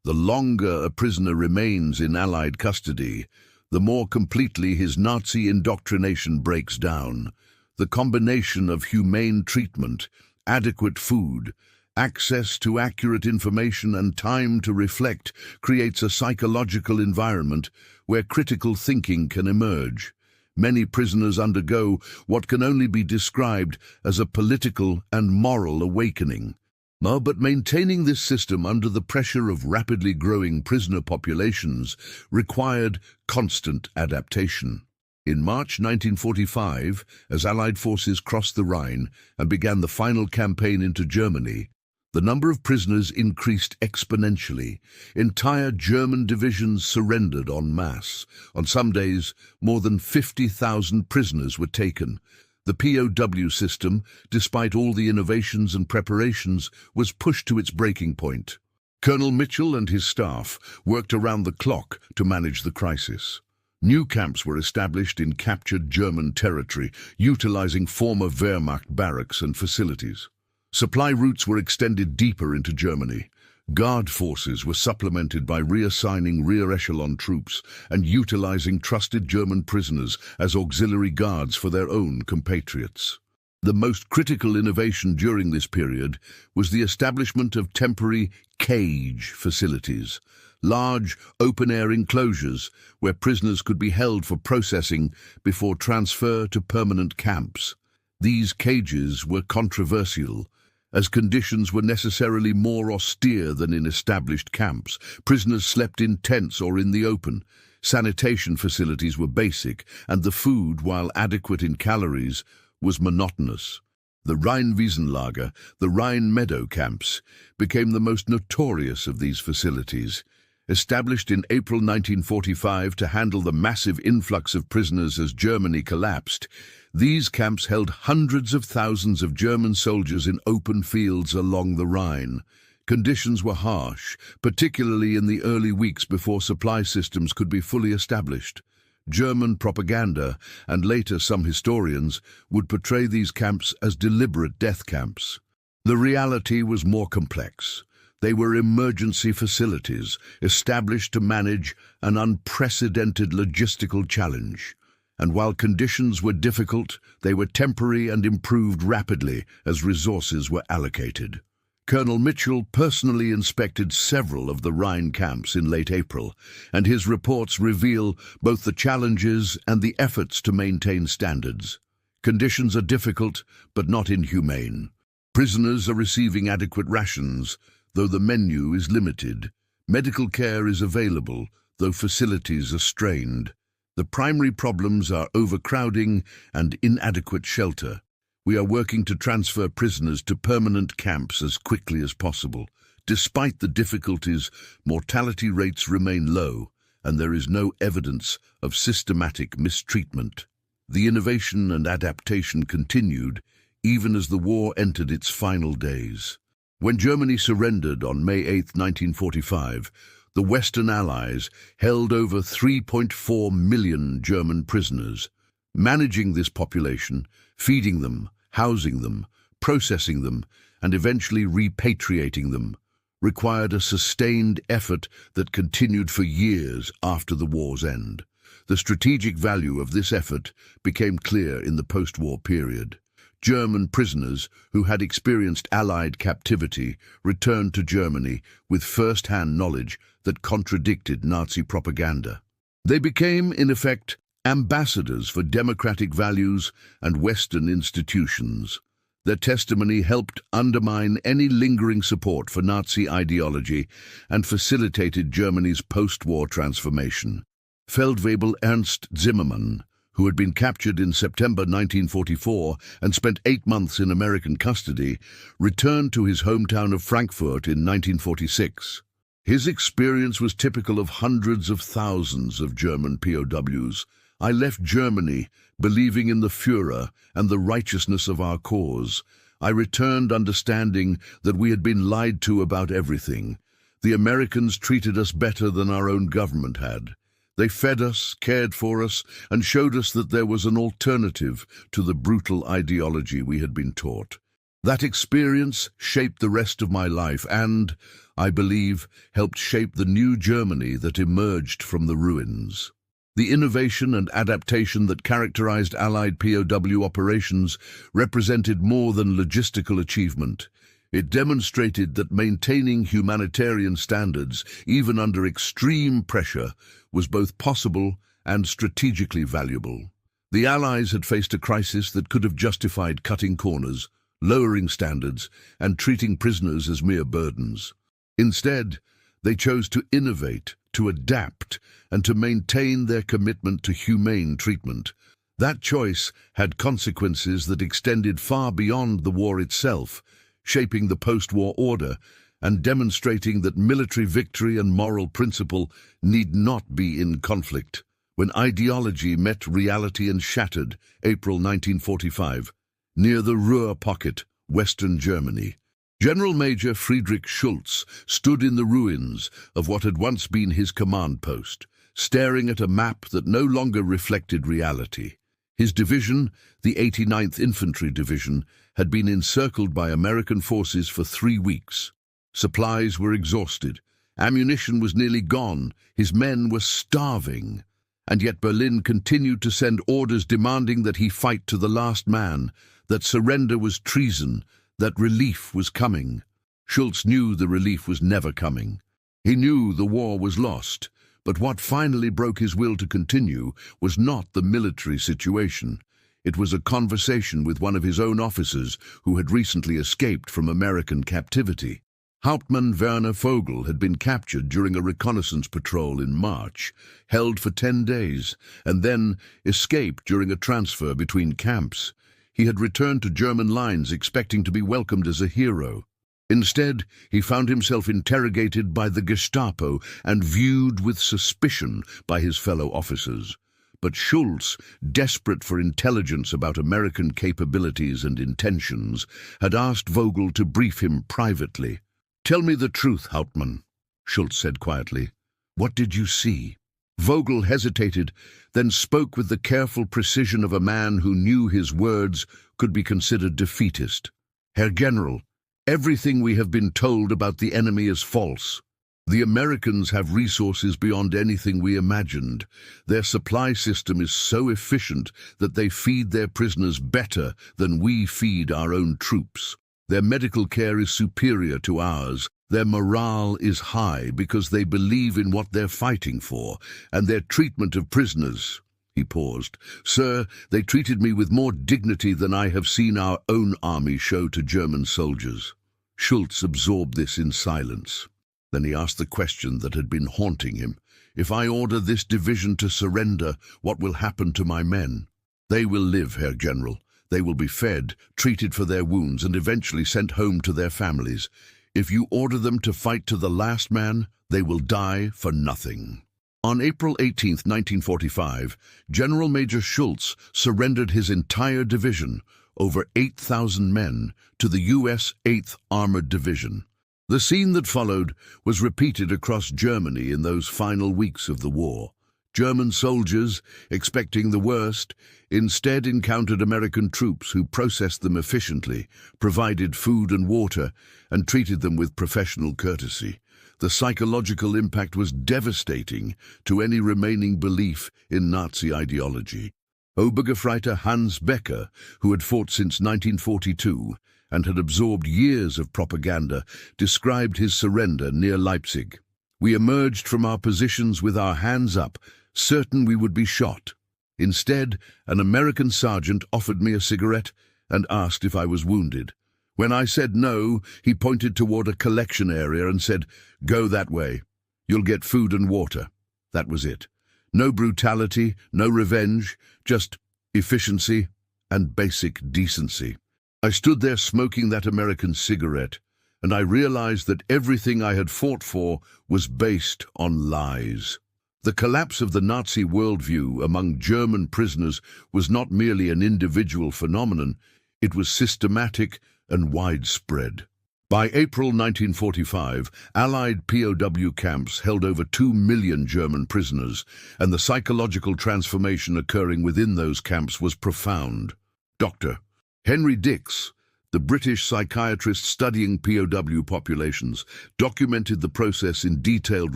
The longer a prisoner remains in Allied custody, the more completely his Nazi indoctrination breaks down. The combination of humane treatment, adequate food, access to accurate information and time to reflect creates a psychological environment where critical thinking can emerge. Many prisoners undergo what can only be described as a political and moral awakening. But maintaining this system under the pressure of rapidly growing prisoner populations required constant adaptation. In March 1945, as Allied forces crossed the Rhine and began the final campaign into Germany, the number of prisoners increased exponentially. Entire German divisions surrendered en masse. On some days, more than 50,000 prisoners were taken. The POW system, despite all the innovations and preparations, was pushed to its breaking point. Colonel Mitchell and his staff worked around the clock to manage the crisis. New camps were established in captured German territory, utilizing former Wehrmacht barracks and facilities. Supply routes were extended deeper into Germany. Guard forces were supplemented by reassigning rear-echelon troops and utilizing trusted German prisoners as auxiliary guards for their own compatriots. The most critical innovation during this period was the establishment of temporary cage facilities, large open-air enclosures where prisoners could be held for processing before transfer to permanent camps. These cages were controversial, as conditions were necessarily more austere than in established camps. Prisoners slept in tents or in the open. Sanitation facilities were basic, and the food, while adequate in calories, was monotonous. The Rheinwiesenlager, the Rhine Meadow camps, became the most notorious of these facilities. Established in April 1945 to handle the massive influx of prisoners as Germany collapsed, these camps held hundreds of thousands of German soldiers in open fields along the Rhine. Conditions were harsh, particularly in the early weeks before supply systems could be fully established. German propaganda, and later some historians, would portray these camps as deliberate death camps. The reality was more complex. They were emergency facilities, established to manage an unprecedented logistical challenge. And while conditions were difficult, they were temporary and improved rapidly as resources were allocated. Colonel Mitchell personally inspected several of the Rhine camps in late April, and his reports reveal both the challenges and the efforts to maintain standards. Conditions are difficult, but not inhumane. Prisoners are receiving adequate rations, though the menu is limited. Medical care is available, though facilities are strained. The primary problems are overcrowding and inadequate shelter. We are working to transfer prisoners to permanent camps as quickly as possible. Despite the difficulties, mortality rates remain low, and there is no evidence of systematic mistreatment. The innovation and adaptation continued, even as the war entered its final days. When Germany surrendered on May 8, 1945, the Western Allies held over 3.4 million German prisoners. Managing this population, feeding them, housing them, processing them, and eventually repatriating them, required a sustained effort that continued for years after the war's end. The strategic value of this effort became clear in the post-war period. German prisoners who had experienced Allied captivity returned to Germany with first-hand knowledge that contradicted Nazi propaganda. They became, in effect, ambassadors for democratic values and Western institutions. Their testimony helped undermine any lingering support for Nazi ideology and facilitated Germany's post-war transformation. Feldwebel Ernst Zimmermann, who had been captured in September 1944 and spent 8 months in American custody, returned to his hometown of Frankfurt in 1946. His experience was typical of hundreds of thousands of German POWs. I left Germany, believing in the Führer and the righteousness of our cause. I returned understanding that we had been lied to about everything. The Americans treated us better than our own government had. They fed us, cared for us, and showed us that there was an alternative to the brutal ideology we had been taught. That experience shaped the rest of my life and, I believe, helped shape the new Germany that emerged from the ruins. The innovation and adaptation that characterized Allied POW operations represented more than logistical achievement. It demonstrated that maintaining humanitarian standards, even under extreme pressure, was both possible and strategically valuable. The Allies had faced a crisis that could have justified cutting corners, lowering standards, and treating prisoners as mere burdens. Instead, they chose to innovate, to adapt, and to maintain their commitment to humane treatment. That choice had consequences that extended far beyond the war itself, shaping the post-war order and demonstrating that military victory and moral principle need not be in conflict. When ideology met reality and shattered, April 1945, near the Ruhr Pocket, Western Germany, General Major Friedrich Schulz stood in the ruins of what had once been his command post, staring at a map that no longer reflected reality. His division, the 89th Infantry Division, had been encircled by American forces for 3 weeks. Supplies were exhausted, ammunition was nearly gone, his men were starving. And yet Berlin continued to send orders demanding that he fight to the last man, that surrender was treason, that relief was coming. Schulz knew the relief was never coming. He knew the war was lost, but what finally broke his will to continue was not the military situation. It was a conversation with one of his own officers who had recently escaped from American captivity. Hauptmann Werner Vogel had been captured during a reconnaissance patrol in March, held for 10 days, and then escaped during a transfer between camps. He had returned to German lines expecting to be welcomed as a hero. Instead, he found himself interrogated by the Gestapo and viewed with suspicion by his fellow officers. But Schulz, desperate for intelligence about American capabilities and intentions, had asked Vogel to brief him privately. "Tell me the truth, Hauptmann," Schulz said quietly. "What did you see?" Vogel hesitated, then spoke with the careful precision of a man who knew his words could be considered defeatist. "Herr General, everything we have been told about the enemy is false. The Americans have resources beyond anything we imagined. Their supply system is so efficient that they feed their prisoners better than we feed our own troops. Their medical care is superior to ours. Their morale is high because they believe in what they're fighting for, and their treatment of prisoners." He paused. "Sir, they treated me with more dignity than I have seen our own army show to German soldiers." Schulz absorbed this in silence. Then he asked the question that had been haunting him. "If I order this division to surrender, what will happen to my men?" "They will live, Herr General. They will be fed, treated for their wounds, and eventually sent home to their families. If you order them to fight to the last man, they will die for nothing." On April 18, 1945, General Major Schulz surrendered his entire division, over 8,000 men, to the U.S. 8th Armored Division. The scene that followed was repeated across Germany in those final weeks of the war. German soldiers, expecting the worst, instead encountered American troops who processed them efficiently, provided food and water, and treated them with professional courtesy. The psychological impact was devastating to any remaining belief in Nazi ideology. Obergefreiter Hans Becker, who had fought since 1942 and had absorbed years of propaganda, described his surrender near Leipzig. "We emerged from our positions with our hands up, certain we would be shot. Instead, an American sergeant offered me a cigarette and asked if I was wounded. When I said no, he pointed toward a collection area and said, 'Go that way. You'll get food and water.' That was it. No brutality, no revenge, just efficiency and basic decency. I stood there smoking that American cigarette, and I realized that everything I had fought for was based on lies. The collapse of the Nazi worldview among German prisoners was not merely an individual phenomenon, it was systematic and widespread. By April 1945, Allied POW camps held over 2 million German prisoners, and the psychological transformation occurring within those camps was profound. Dr. Henry Dix, The British psychiatrists studying POW populations documented the process in detailed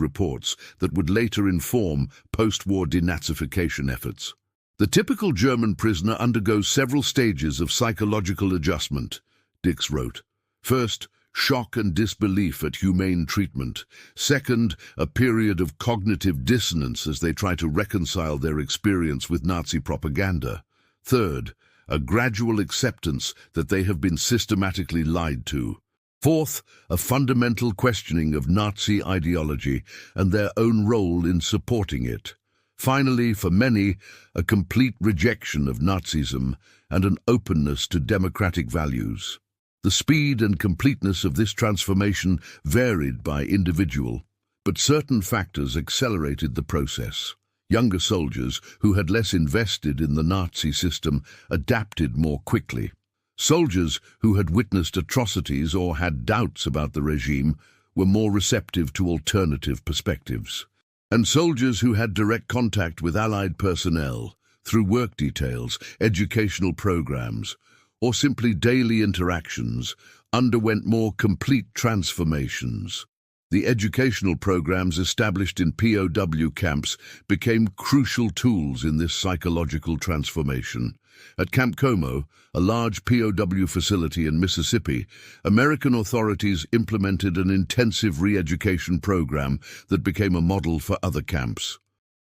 reports that would later inform post-war denazification efforts. The typical German prisoner undergoes several stages of psychological adjustment, Dix wrote. First, shock and disbelief at humane treatment. Second, a period of cognitive dissonance as they try to reconcile their experience with Nazi propaganda. Third, a gradual acceptance that they have been systematically lied to. Fourth, a fundamental questioning of Nazi ideology and their own role in supporting it. Finally, for many, a complete rejection of Nazism and an openness to democratic values. The speed and completeness of this transformation varied by individual, but certain factors accelerated the process. Younger soldiers who had less invested in the Nazi system adapted more quickly. Soldiers who had witnessed atrocities or had doubts about the regime were more receptive to alternative perspectives. And soldiers who had direct contact with Allied personnel, through work details, educational programs, or simply daily interactions, underwent more complete transformations. The educational programs established in POW camps became crucial tools in this psychological transformation. At Camp Como, a large POW facility in Mississippi, American authorities implemented an intensive re-education program that became a model for other camps.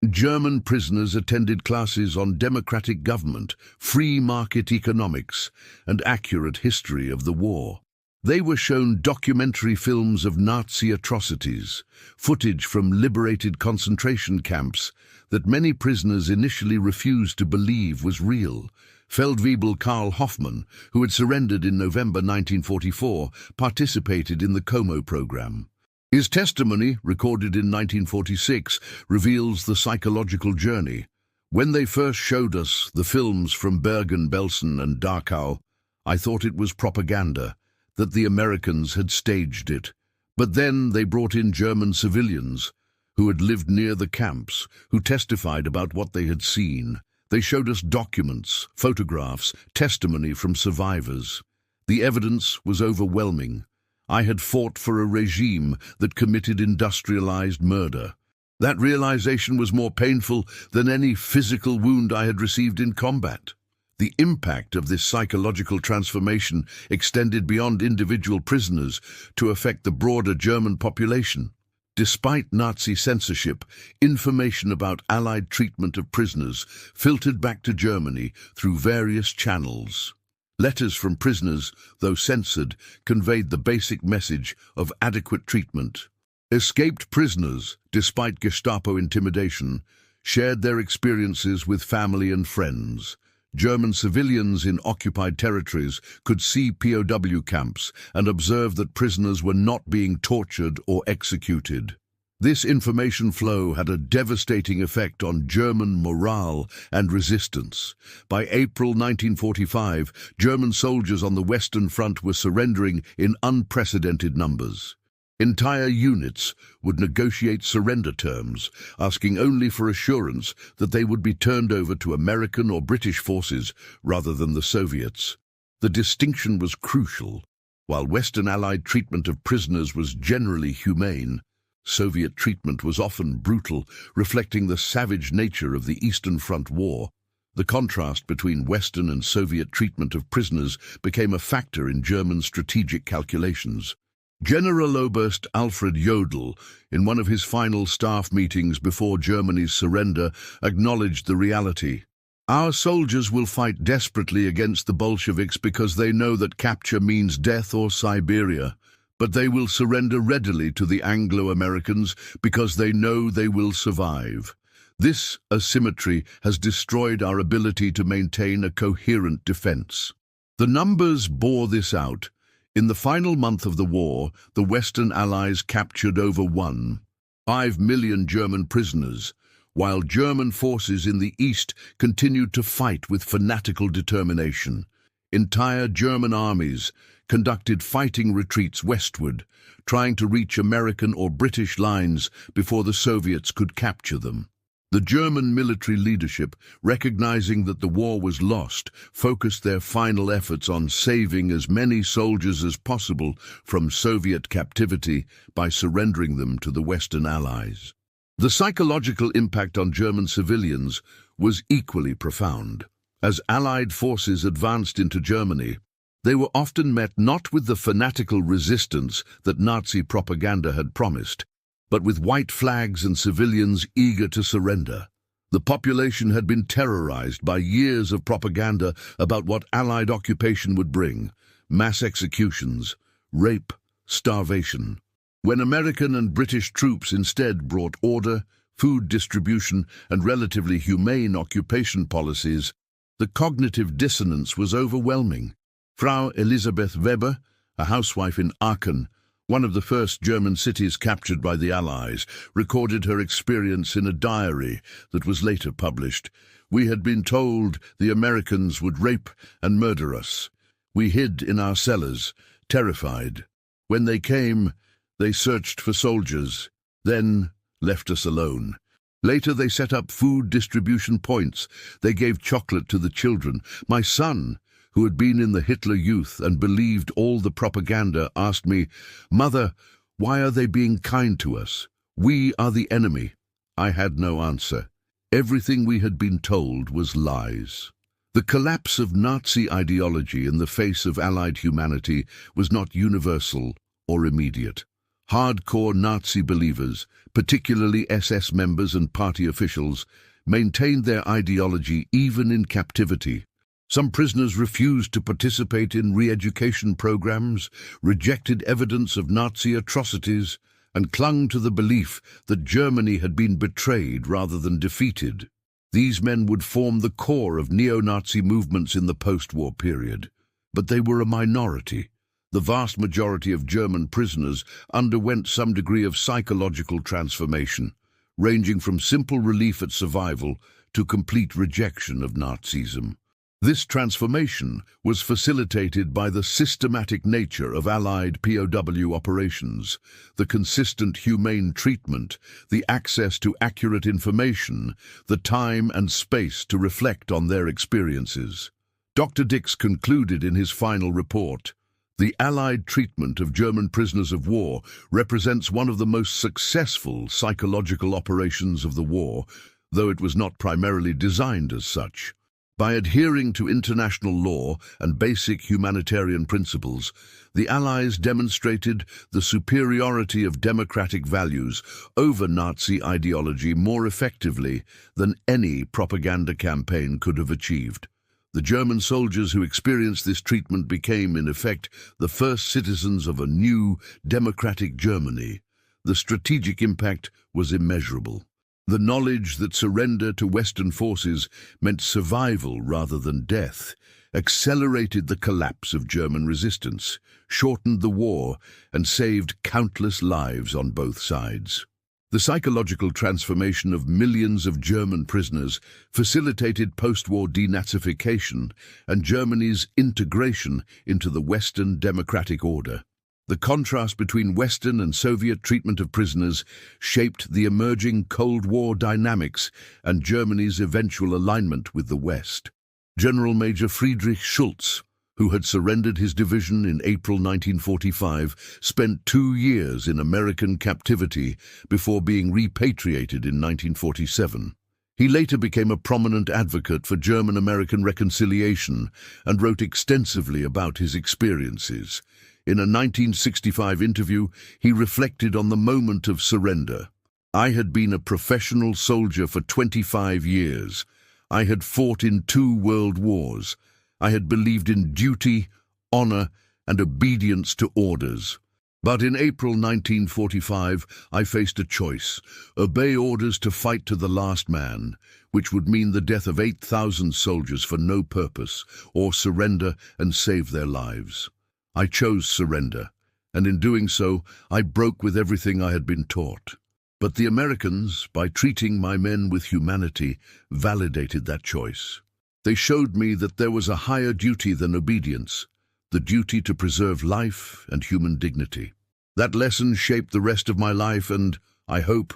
German prisoners attended classes on democratic government, free market economics, and accurate history of the war. They were shown documentary films of Nazi atrocities, footage from liberated concentration camps that many prisoners initially refused to believe was real. Feldwebel Karl Hoffmann, who had surrendered in November 1944, participated in the Como program. His testimony, recorded in 1946, reveals the psychological journey. When they first showed us the films from Bergen-Belsen and Dachau, I thought it was propaganda, that the Americans had staged it. But then they brought in German civilians who had lived near the camps, who testified about what they had seen. They showed us documents, photographs, testimony from survivors. The evidence was overwhelming. I had fought for a regime that committed industrialized murder. That realization was more painful than any physical wound I had received in combat. The impact of this psychological transformation extended beyond individual prisoners to affect the broader German population. Despite Nazi censorship, information about Allied treatment of prisoners filtered back to Germany through various channels. Letters from prisoners, though censored, conveyed the basic message of adequate treatment. Escaped prisoners, despite Gestapo intimidation, shared their experiences with family and friends. German civilians in occupied territories could see POW camps and observe that prisoners were not being tortured or executed. This information flow had a devastating effect on German morale and resistance. By April 1945, German soldiers on the Western Front were surrendering in unprecedented numbers. Entire units would negotiate surrender terms, asking only for assurance that they would be turned over to American or British forces rather than the Soviets. The distinction was crucial. While Western Allied treatment of prisoners was generally humane, Soviet treatment was often brutal, reflecting the savage nature of the Eastern Front War. The contrast between Western and Soviet treatment of prisoners became a factor in German strategic calculations. Generaloberst Alfred Jodl, in one of his final staff meetings before Germany's surrender, acknowledged the reality. Our soldiers will fight desperately against the Bolsheviks because they know that capture means death or Siberia, but they will surrender readily to the Anglo-Americans because they know they will survive. This asymmetry has destroyed our ability to maintain a coherent defense. The numbers bore this out. In the final month of the war, the Western Allies captured over 1.5 million German prisoners, while German forces in the East continued to fight with fanatical determination. Entire German armies conducted fighting retreats westward, trying to reach American or British lines before the Soviets could capture them. The German military leadership, recognizing that the war was lost, focused their final efforts on saving as many soldiers as possible from Soviet captivity by surrendering them to the Western Allies. The psychological impact on German civilians was equally profound. As Allied forces advanced into Germany, they were often met not with the fanatical resistance that Nazi propaganda had promised, but with white flags and civilians eager to surrender. The population had been terrorized by years of propaganda about what Allied occupation would bring: mass executions, rape, starvation. When American and British troops instead brought order, food distribution, and relatively humane occupation policies, the cognitive dissonance was overwhelming. Frau Elisabeth Weber, a housewife in Aachen, one of the first German cities captured by the Allies, recorded her experience in a diary that was later published. "We had been told the Americans would rape and murder us. We hid in our cellars, terrified. When they came, they searched for soldiers, then left us alone. Later they set up food distribution points. They gave chocolate to the children. My son, who had been in the Hitler Youth and believed all the propaganda, asked me, 'Mother, why are they being kind to us? We are the enemy.' I had no answer. Everything we had been told was lies." The collapse of Nazi ideology in the face of Allied humanity was not universal or immediate. Hardcore Nazi believers, particularly SS members and party officials, maintained their ideology even in captivity. Some prisoners refused to participate in re-education programs, rejected evidence of Nazi atrocities, and clung to the belief that Germany had been betrayed rather than defeated. These men would form the core of neo-Nazi movements in the post-war period. But they were a minority. The vast majority of German prisoners underwent some degree of psychological transformation, ranging from simple relief at survival to complete rejection of Nazism. This transformation was facilitated by the systematic nature of Allied POW operations, the consistent humane treatment, the access to accurate information, the time and space to reflect on their experiences. Dr. Dix concluded in his final report, "The Allied treatment of German prisoners of war represents one of the most successful psychological operations of the war, though it was not primarily designed as such. By adhering to international law and basic humanitarian principles, the Allies demonstrated the superiority of democratic values over Nazi ideology more effectively than any propaganda campaign could have achieved. The German soldiers who experienced this treatment became, in effect, the first citizens of a new, democratic Germany. The strategic impact was immeasurable. The knowledge that surrender to Western forces meant survival rather than death accelerated the collapse of German resistance, shortened the war, and saved countless lives on both sides. The psychological transformation of millions of German prisoners facilitated post-war denazification and Germany's integration into the Western democratic order. The contrast between Western and Soviet treatment of prisoners shaped the emerging Cold War dynamics and Germany's eventual alignment with the West. General Major Friedrich Schulz, who had surrendered his division in April 1945, spent 2 years in American captivity before being repatriated in 1947. He later became a prominent advocate for German-American reconciliation and wrote extensively about his experiences. In a 1965 interview, he reflected on the moment of surrender. "I had been a professional soldier for 25 years. I had fought in 2 world wars. I had believed in duty, honor, and obedience to orders. But in April 1945, I faced a choice: obey orders to fight to the last man, which would mean the death of 8,000 soldiers for no purpose, or surrender and save their lives. I chose surrender, and in doing so, I broke with everything I had been taught. But the Americans, by treating my men with humanity, validated that choice. They showed me that there was a higher duty than obedience, the duty to preserve life and human dignity. That lesson shaped the rest of my life and, I hope,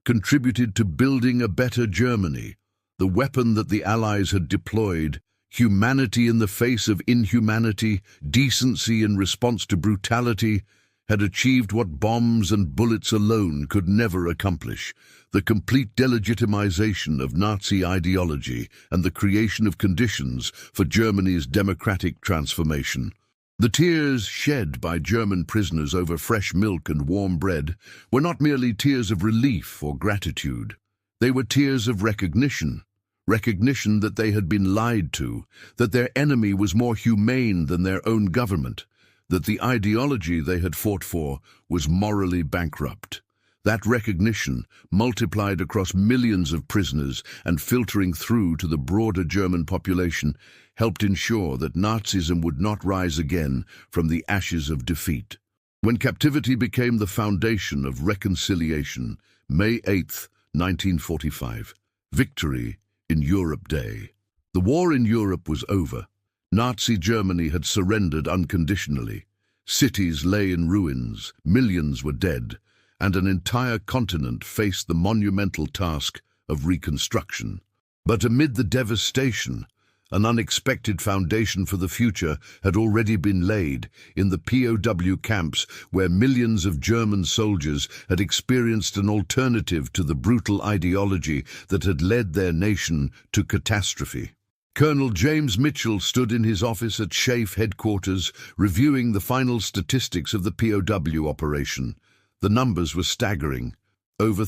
contributed to building a better Germany. The weapon that the Allies had deployed, humanity in the face of inhumanity, decency in response to brutality, had achieved what bombs and bullets alone could never accomplish: the complete delegitimization of Nazi ideology and the creation of conditions for Germany's democratic transformation. The tears shed by German prisoners over fresh milk and warm bread were not merely tears of relief or gratitude. They were tears of recognition that they had been lied to, that their enemy was more humane than their own government, that the ideology they had fought for was morally bankrupt. That recognition, multiplied across millions of prisoners and filtering through to the broader German population, helped ensure that Nazism would not rise again from the ashes of defeat. When captivity became the foundation of reconciliation, May 8, 1945, Victory in Europe Day. The war in Europe was over. Nazi Germany had surrendered unconditionally. Cities lay in ruins, millions were dead, and an entire continent faced the monumental task of reconstruction. But amid the devastation, an unexpected foundation for the future had already been laid in the POW camps, where millions of German soldiers had experienced an alternative to the brutal ideology that had led their nation to catastrophe. Colonel James Mitchell stood in his office at SHAEF headquarters, reviewing the final statistics of the POW operation. The numbers were staggering. Over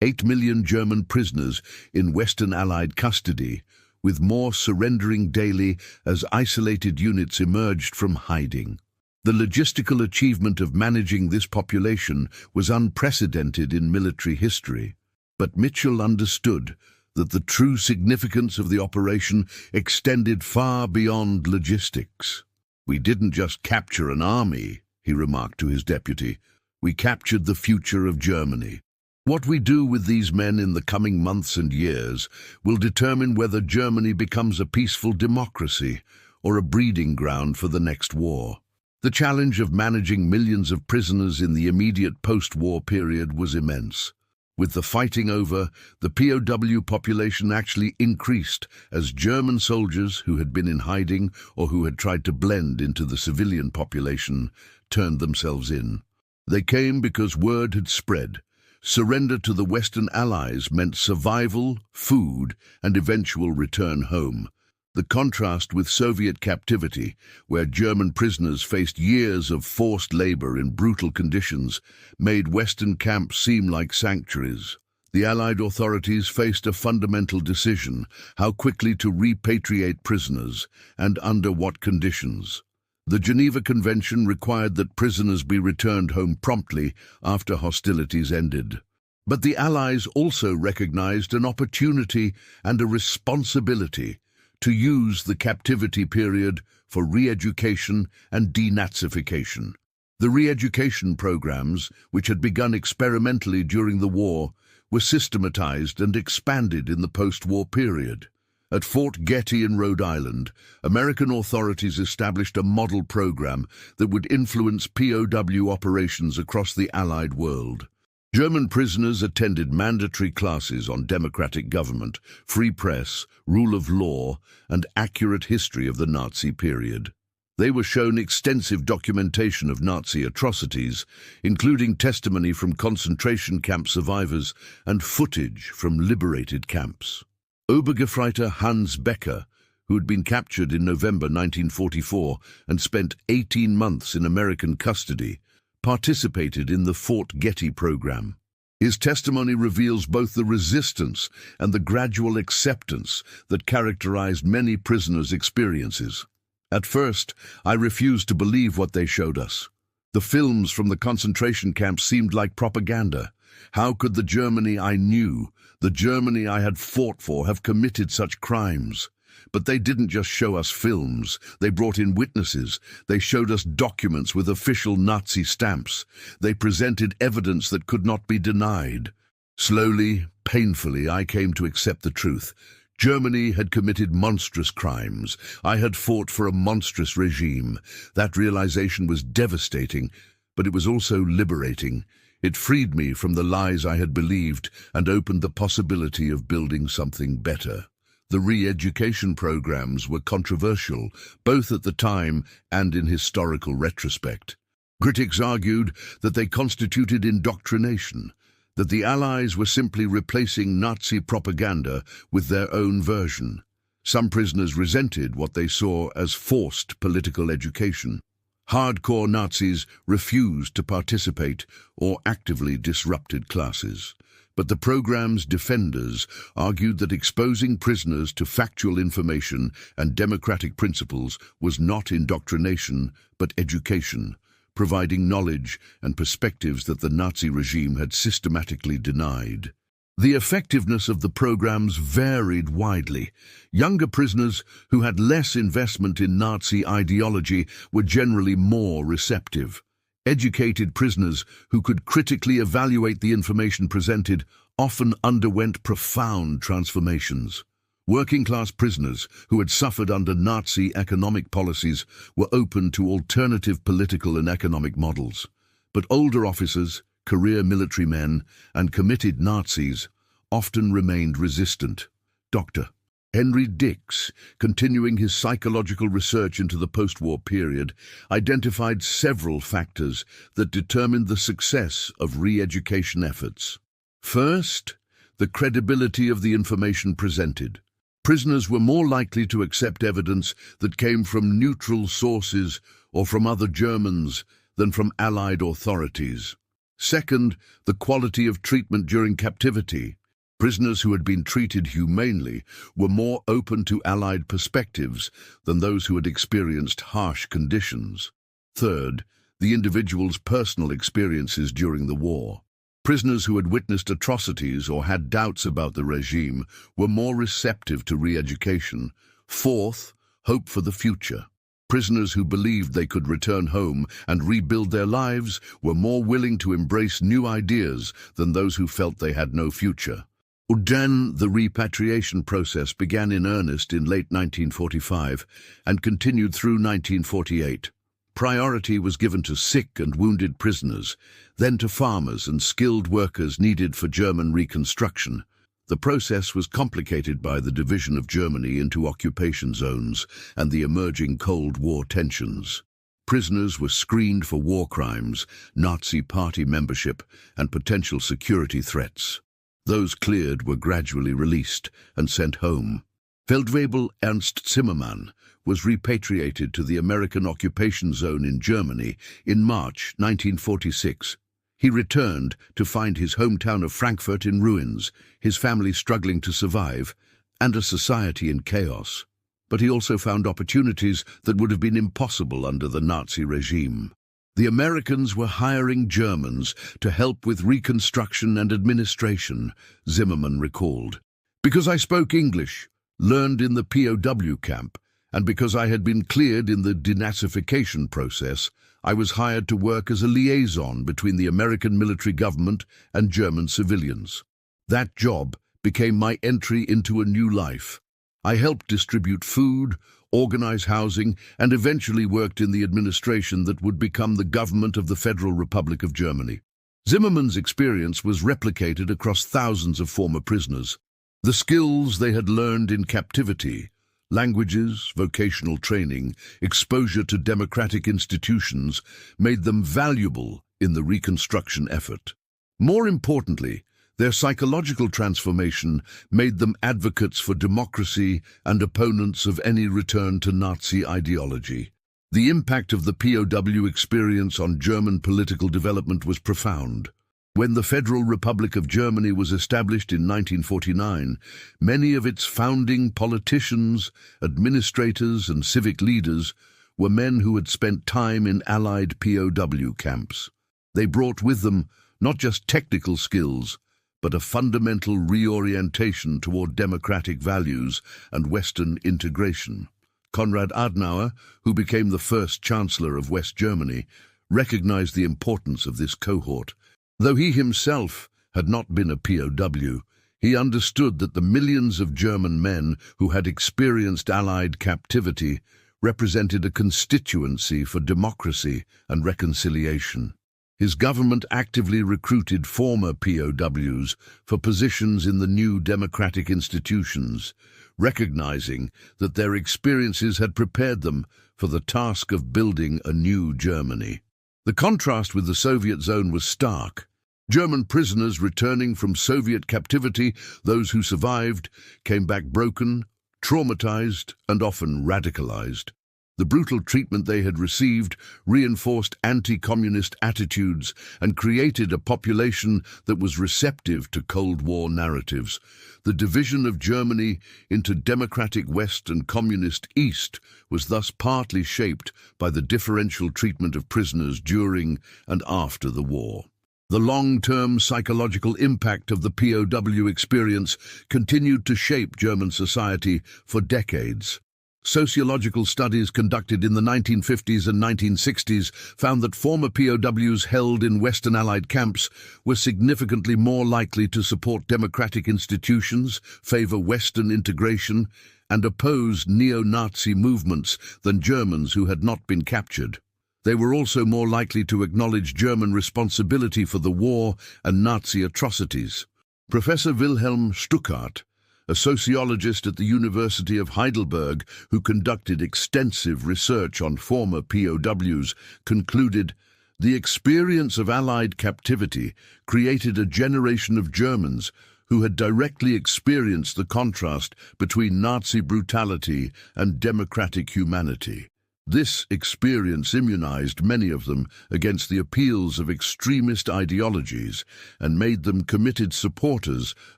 8 million German prisoners in Western Allied custody, with more surrendering daily as isolated units emerged from hiding. The logistical achievement of managing this population was unprecedented in military history. But Mitchell understood that the true significance of the operation extended far beyond logistics. "We didn't just capture an army," he remarked to his deputy. "We captured the future of Germany." What we do with these men in the coming months and years will determine whether Germany becomes a peaceful democracy or a breeding ground for the next war. The challenge of managing millions of prisoners in the immediate post-war period was immense. With the fighting over, the POW population actually increased as German soldiers who had been in hiding or who had tried to blend into the civilian population turned themselves in. They came because word had spread. Surrender to the Western Allies meant survival, food, and eventual return home. The contrast with Soviet captivity, where German prisoners faced years of forced labor in brutal conditions, made Western camps seem like sanctuaries. The Allied authorities faced a fundamental decision: how quickly to repatriate prisoners, and under what conditions. The Geneva Convention required that prisoners be returned home promptly after hostilities ended. But the Allies also recognized an opportunity and a responsibility to use the captivity period for re-education and denazification. The re-education programs, which had begun experimentally during the war, were systematized and expanded in the post-war period. At Fort Getty in Rhode Island, American authorities established a model program that would influence POW operations across the Allied world. German prisoners attended mandatory classes on democratic government, free press, rule of law, and accurate history of the Nazi period. They were shown extensive documentation of Nazi atrocities, including testimony from concentration camp survivors and footage from liberated camps. Obergefreiter Hans Becker, who had been captured in November 1944 and spent 18 months in American custody, participated in the Fort Getty program. His testimony reveals both the resistance and the gradual acceptance that characterized many prisoners' experiences. "At first, I refused to believe what they showed us. The films from the concentration camps seemed like propaganda. How could the Germany I knew, the Germany I had fought for, have committed such crimes? But they didn't just show us films. They brought in witnesses. They showed us documents with official Nazi stamps. They presented evidence that could not be denied. Slowly, painfully, I came to accept the truth. Germany had committed monstrous crimes. I had fought for a monstrous regime. That realization was devastating, but it was also liberating. It freed me from the lies I had believed and opened the possibility of building something better. The re-education programs were controversial, both at the time and in historical retrospect. Critics argued that they constituted indoctrination, that the Allies were simply replacing Nazi propaganda with their own version. Some prisoners resented what they saw as forced political education. Hardcore Nazis refused to participate or actively disrupted classes. But the program's defenders argued that exposing prisoners to factual information and democratic principles was not indoctrination, but education, providing knowledge and perspectives that the Nazi regime had systematically denied. The effectiveness of the programs varied widely. Younger prisoners who had less investment in Nazi ideology were generally more receptive. Educated prisoners who could critically evaluate the information presented often underwent profound transformations. Working-class prisoners who had suffered under Nazi economic policies were open to alternative political and economic models. But older officers, career military men, and committed Nazis often remained resistant. Dr. Henry Dix, continuing his psychological research into the post-war period, identified several factors that determined the success of re-education efforts. First, the credibility of the information presented. Prisoners were more likely to accept evidence that came from neutral sources or from other Germans than from Allied authorities. Second, the quality of treatment during captivity. Prisoners who had been treated humanely were more open to Allied perspectives than those who had experienced harsh conditions. Third, the individual's personal experiences during the war. Prisoners who had witnessed atrocities or had doubts about the regime were more receptive to re-education. Fourth, hope for the future. Prisoners who believed they could return home and rebuild their lives were more willing to embrace new ideas than those who felt they had no future. Then the repatriation process began in earnest in late 1945 and continued through 1948. Priority was given to sick and wounded prisoners, then to farmers and skilled workers needed for German reconstruction. The process was complicated by the division of Germany into occupation zones and the emerging Cold War tensions. Prisoners were screened for war crimes, Nazi party membership, and potential security threats. Those cleared were gradually released and sent home. Feldwebel Ernst Zimmermann was repatriated to the American occupation zone in Germany in March 1946. He returned to find his hometown of Frankfurt in ruins, his family struggling to survive, and a society in chaos. But he also found opportunities that would have been impossible under the Nazi regime. The Americans were hiring Germans to help with reconstruction and administration, Zimmermann recalled. Because I spoke English, learned in the POW camp, and because I had been cleared in the denazification process, I was hired to work as a liaison between the American military government and German civilians. That job became my entry into a new life. I helped distribute food, organize housing, and eventually worked in the administration that would become the government of the Federal Republic of Germany. Zimmermann's experience was replicated across thousands of former prisoners. The skills they had learned in captivity, languages, vocational training, exposure to democratic institutions, made them valuable in the reconstruction effort. More importantly, their psychological transformation made them advocates for democracy and opponents of any return to Nazi ideology. The impact of the POW experience on German political development was profound. When the Federal Republic of Germany was established in 1949, many of its founding politicians, administrators, and civic leaders were men who had spent time in Allied POW camps. They brought with them not just technical skills, but a fundamental reorientation toward democratic values and Western integration. Konrad Adenauer, who became the first Chancellor of West Germany, recognized the importance of this cohort. Though he himself had not been a POW, he understood that the millions of German men who had experienced Allied captivity represented a constituency for democracy and reconciliation. His government actively recruited former POWs for positions in the new democratic institutions, recognizing that their experiences had prepared them for the task of building a new Germany. The contrast with the Soviet zone was stark. German prisoners returning from Soviet captivity, those who survived, came back broken, traumatized, and often radicalized. The brutal treatment they had received reinforced anti-communist attitudes and created a population that was receptive to Cold War narratives. The division of Germany into democratic West and communist East was thus partly shaped by the differential treatment of prisoners during and after the war. The long-term psychological impact of the POW experience continued to shape German society for decades. Sociological studies conducted in the 1950s and 1960s found that former POWs held in Western Allied camps were significantly more likely to support democratic institutions, favor Western integration, and oppose neo-Nazi movements than Germans who had not been captured. They were also more likely to acknowledge German responsibility for the war and Nazi atrocities. Professor Wilhelm Stuckart, a sociologist at the University of Heidelberg who conducted extensive research on former POWs, concluded, "The experience of Allied captivity created a generation of Germans who had directly experienced the contrast between Nazi brutality and democratic humanity. This experience immunized many of them against the appeals of extremist ideologies and made them committed supporters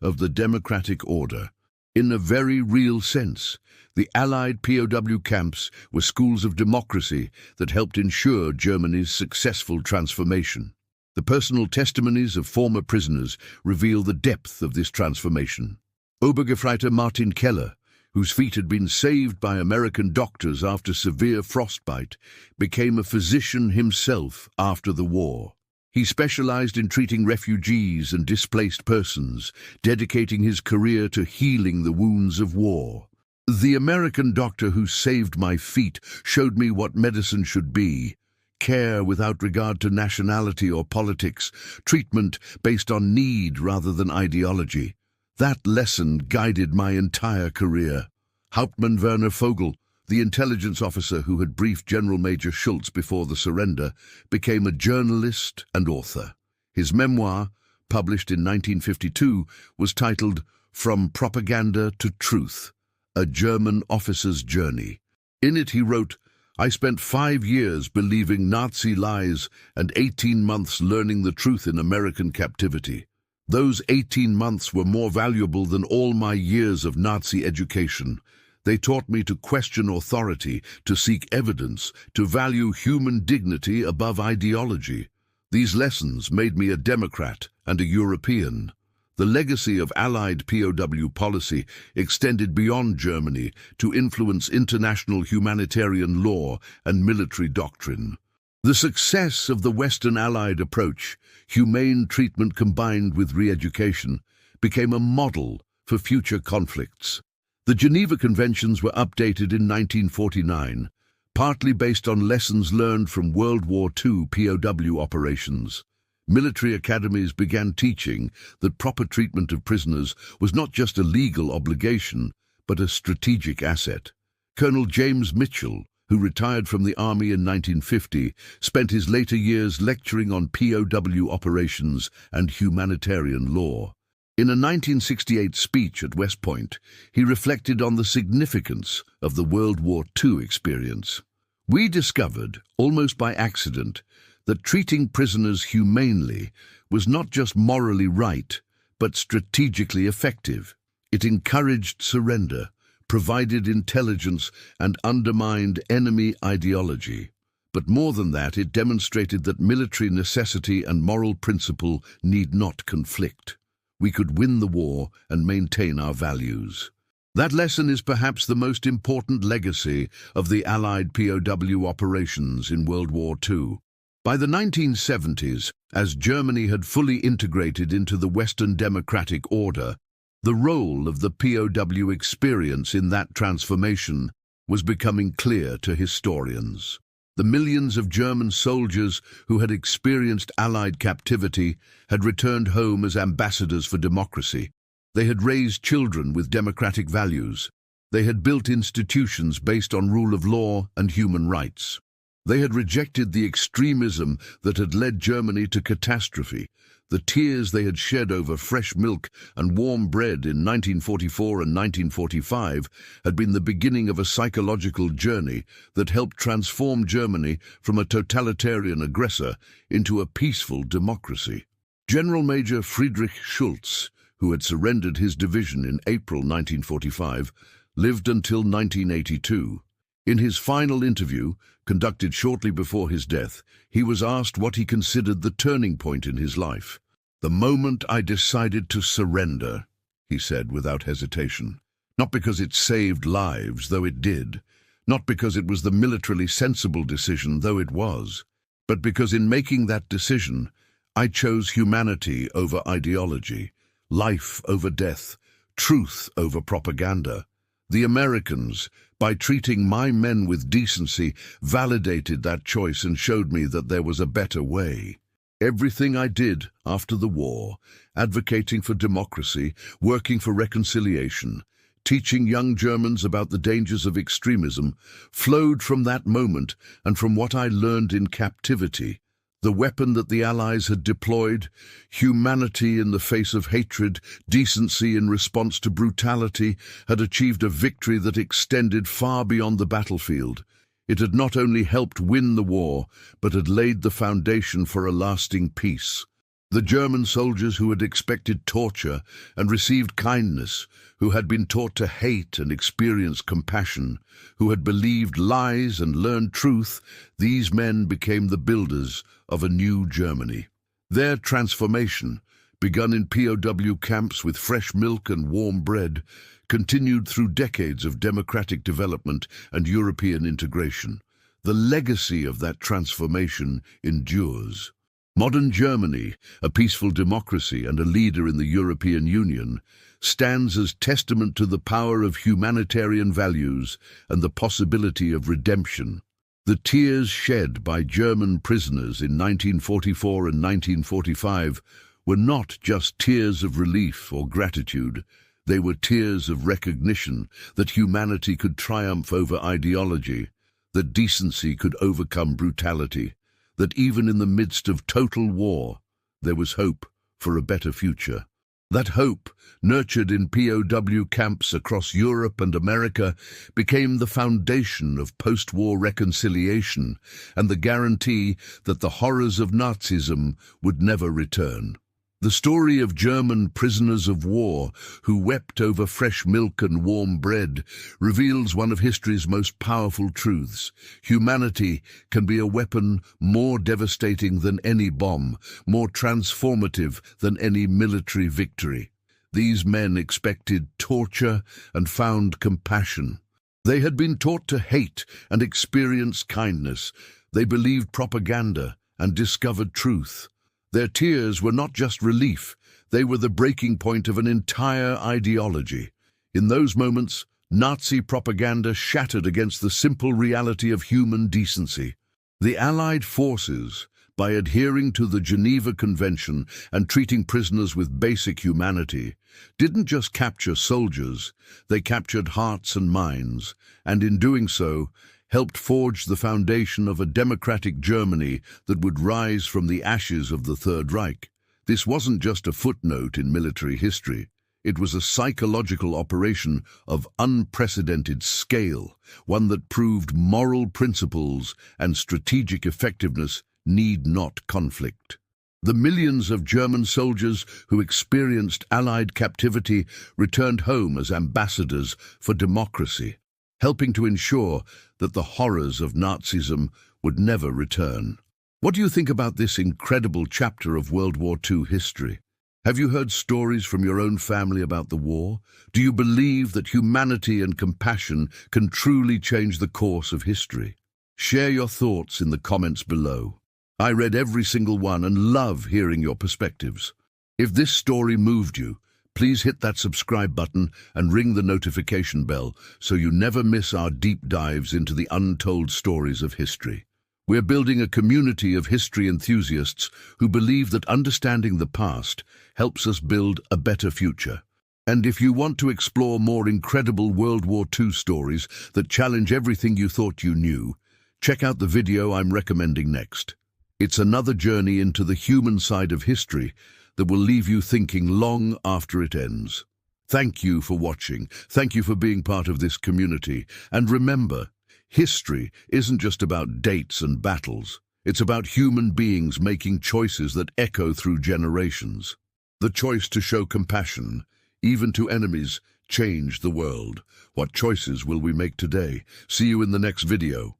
of the democratic order." In a very real sense, the Allied POW camps were schools of democracy that helped ensure Germany's successful transformation. The personal testimonies of former prisoners reveal the depth of this transformation. Obergefreiter Martin Keller, whose feet had been saved by American doctors after severe frostbite, became a physician himself after the war. He specialized in treating refugees and displaced persons, dedicating his career to healing the wounds of war. "The American doctor who saved my feet showed me what medicine should be. Care without regard to nationality or politics, treatment based on need rather than ideology. That lesson guided my entire career." Hauptmann Werner Vogel, the intelligence officer who had briefed General Major Schultz before the surrender, became a journalist and author. His memoir, published in 1952, was titled From Propaganda to Truth, A German Officer's Journey. In it he wrote, "I spent 5 years believing Nazi lies and 18 months learning the truth in American captivity. Those 18 months were more valuable than all my years of Nazi education. They taught me to question authority, to seek evidence, to value human dignity above ideology. These lessons made me a Democrat and a European." The legacy of Allied POW policy extended beyond Germany to influence international humanitarian law and military doctrine. The success of the Western Allied approach, humane treatment combined with re-education, became a model for future conflicts. The Geneva Conventions were updated in 1949, partly based on lessons learned from World War II POW operations. Military academies began teaching that proper treatment of prisoners was not just a legal obligation, but a strategic asset. Colonel James Mitchell, who retired from the Army in 1950, spent his later years lecturing on POW operations and humanitarian law. In a 1968 speech at West Point, he reflected on the significance of the World War II experience. "We discovered, almost by accident, that treating prisoners humanely was not just morally right, but strategically effective. It encouraged surrender, provided intelligence, and undermined enemy ideology. But more than that, it demonstrated that military necessity and moral principle need not conflict. We could win the war and maintain our values." That lesson is perhaps the most important legacy of the Allied POW operations in World War II. By the 1970s, as Germany had fully integrated into the Western democratic order, the role of the POW experience in that transformation was becoming clear to historians. The millions of German soldiers who had experienced Allied captivity had returned home as ambassadors for democracy. They had raised children with democratic values. They had built institutions based on rule of law and human rights. They had rejected the extremism that had led Germany to catastrophe. The tears they had shed over fresh milk and warm bread in 1944 and 1945 had been the beginning of a psychological journey that helped transform Germany from a totalitarian aggressor into a peaceful democracy. General Major Friedrich Schulz, who had surrendered his division in April 1945, lived until 1982. In his final interview, conducted shortly before his death, he was asked what he considered the turning point in his life. "The moment I decided to surrender," he said without hesitation. "Not because it saved lives, though it did. Not because it was the militarily sensible decision, though it was. But because in making that decision, I chose humanity over ideology, life over death, truth over propaganda. The Americans, by treating my men with decency, validated that choice and showed me that there was a better way. Everything I did after the war, advocating for democracy, working for reconciliation, teaching young Germans about the dangers of extremism, flowed from that moment and from what I learned in captivity. The weapon that the Allies had deployed, humanity in the face of hatred, decency in response to brutality, had achieved a victory that extended far beyond the battlefield. It had not only helped win the war, but had laid the foundation for a lasting peace. The German soldiers who had expected torture and received kindness, who had been taught to hate and experience compassion, who had believed lies and learned truth, these men became the builders of a new Germany. Their transformation, begun in POW camps with fresh milk and warm bread, continued through decades of democratic development and European integration. The legacy of that transformation endures. Modern Germany, a peaceful democracy and a leader in the European Union, stands as testament to the power of humanitarian values and the possibility of redemption. The tears shed by German prisoners in 1944 and 1945 were not just tears of relief or gratitude. They were tears of recognition that humanity could triumph over ideology, that decency could overcome brutality, that even in the midst of total war, there was hope for a better future. That hope, nurtured in POW camps across Europe and America, became the foundation of post-war reconciliation and the guarantee that the horrors of Nazism would never return. The story of German prisoners of war who wept over fresh milk and warm bread reveals one of history's most powerful truths. Humanity can be a weapon more devastating than any bomb, more transformative than any military victory. These men expected torture and found compassion. They had been taught to hate and experience kindness. They believed propaganda and discovered truth. Their tears were not just relief, they were the breaking point of an entire ideology. In those moments, Nazi propaganda shattered against the simple reality of human decency. The Allied forces, by adhering to the Geneva Convention and treating prisoners with basic humanity, didn't just capture soldiers, they captured hearts and minds, and in doing so, helped forge the foundation of a democratic Germany that would rise from the ashes of the Third Reich. This wasn't just a footnote in military history. It was a psychological operation of unprecedented scale, one that proved moral principles and strategic effectiveness need not conflict. The millions of German soldiers who experienced Allied captivity returned home as ambassadors for democracy, helping to ensure that the horrors of Nazism would never return. What do you think about this incredible chapter of World War II history? Have you heard stories from your own family about the war? Do you believe that humanity and compassion can truly change the course of history? Share your thoughts in the comments below. I read every single one and love hearing your perspectives. If this story moved you, please hit that subscribe button and ring the notification bell so you never miss our deep dives into the untold stories of history. We're building a community of history enthusiasts who believe that understanding the past helps us build a better future. And if you want to explore more incredible World War II stories that challenge everything you thought you knew, check out the video I'm recommending next. It's another journey into the human side of history that will leave you thinking long after it ends. Thank you for watching. Thank you for being part of this community. And remember, history isn't just about dates and battles. It's about human beings making choices that echo through generations. The choice to show compassion, even to enemies, changed the world. What choices will we make today? See you in the next video.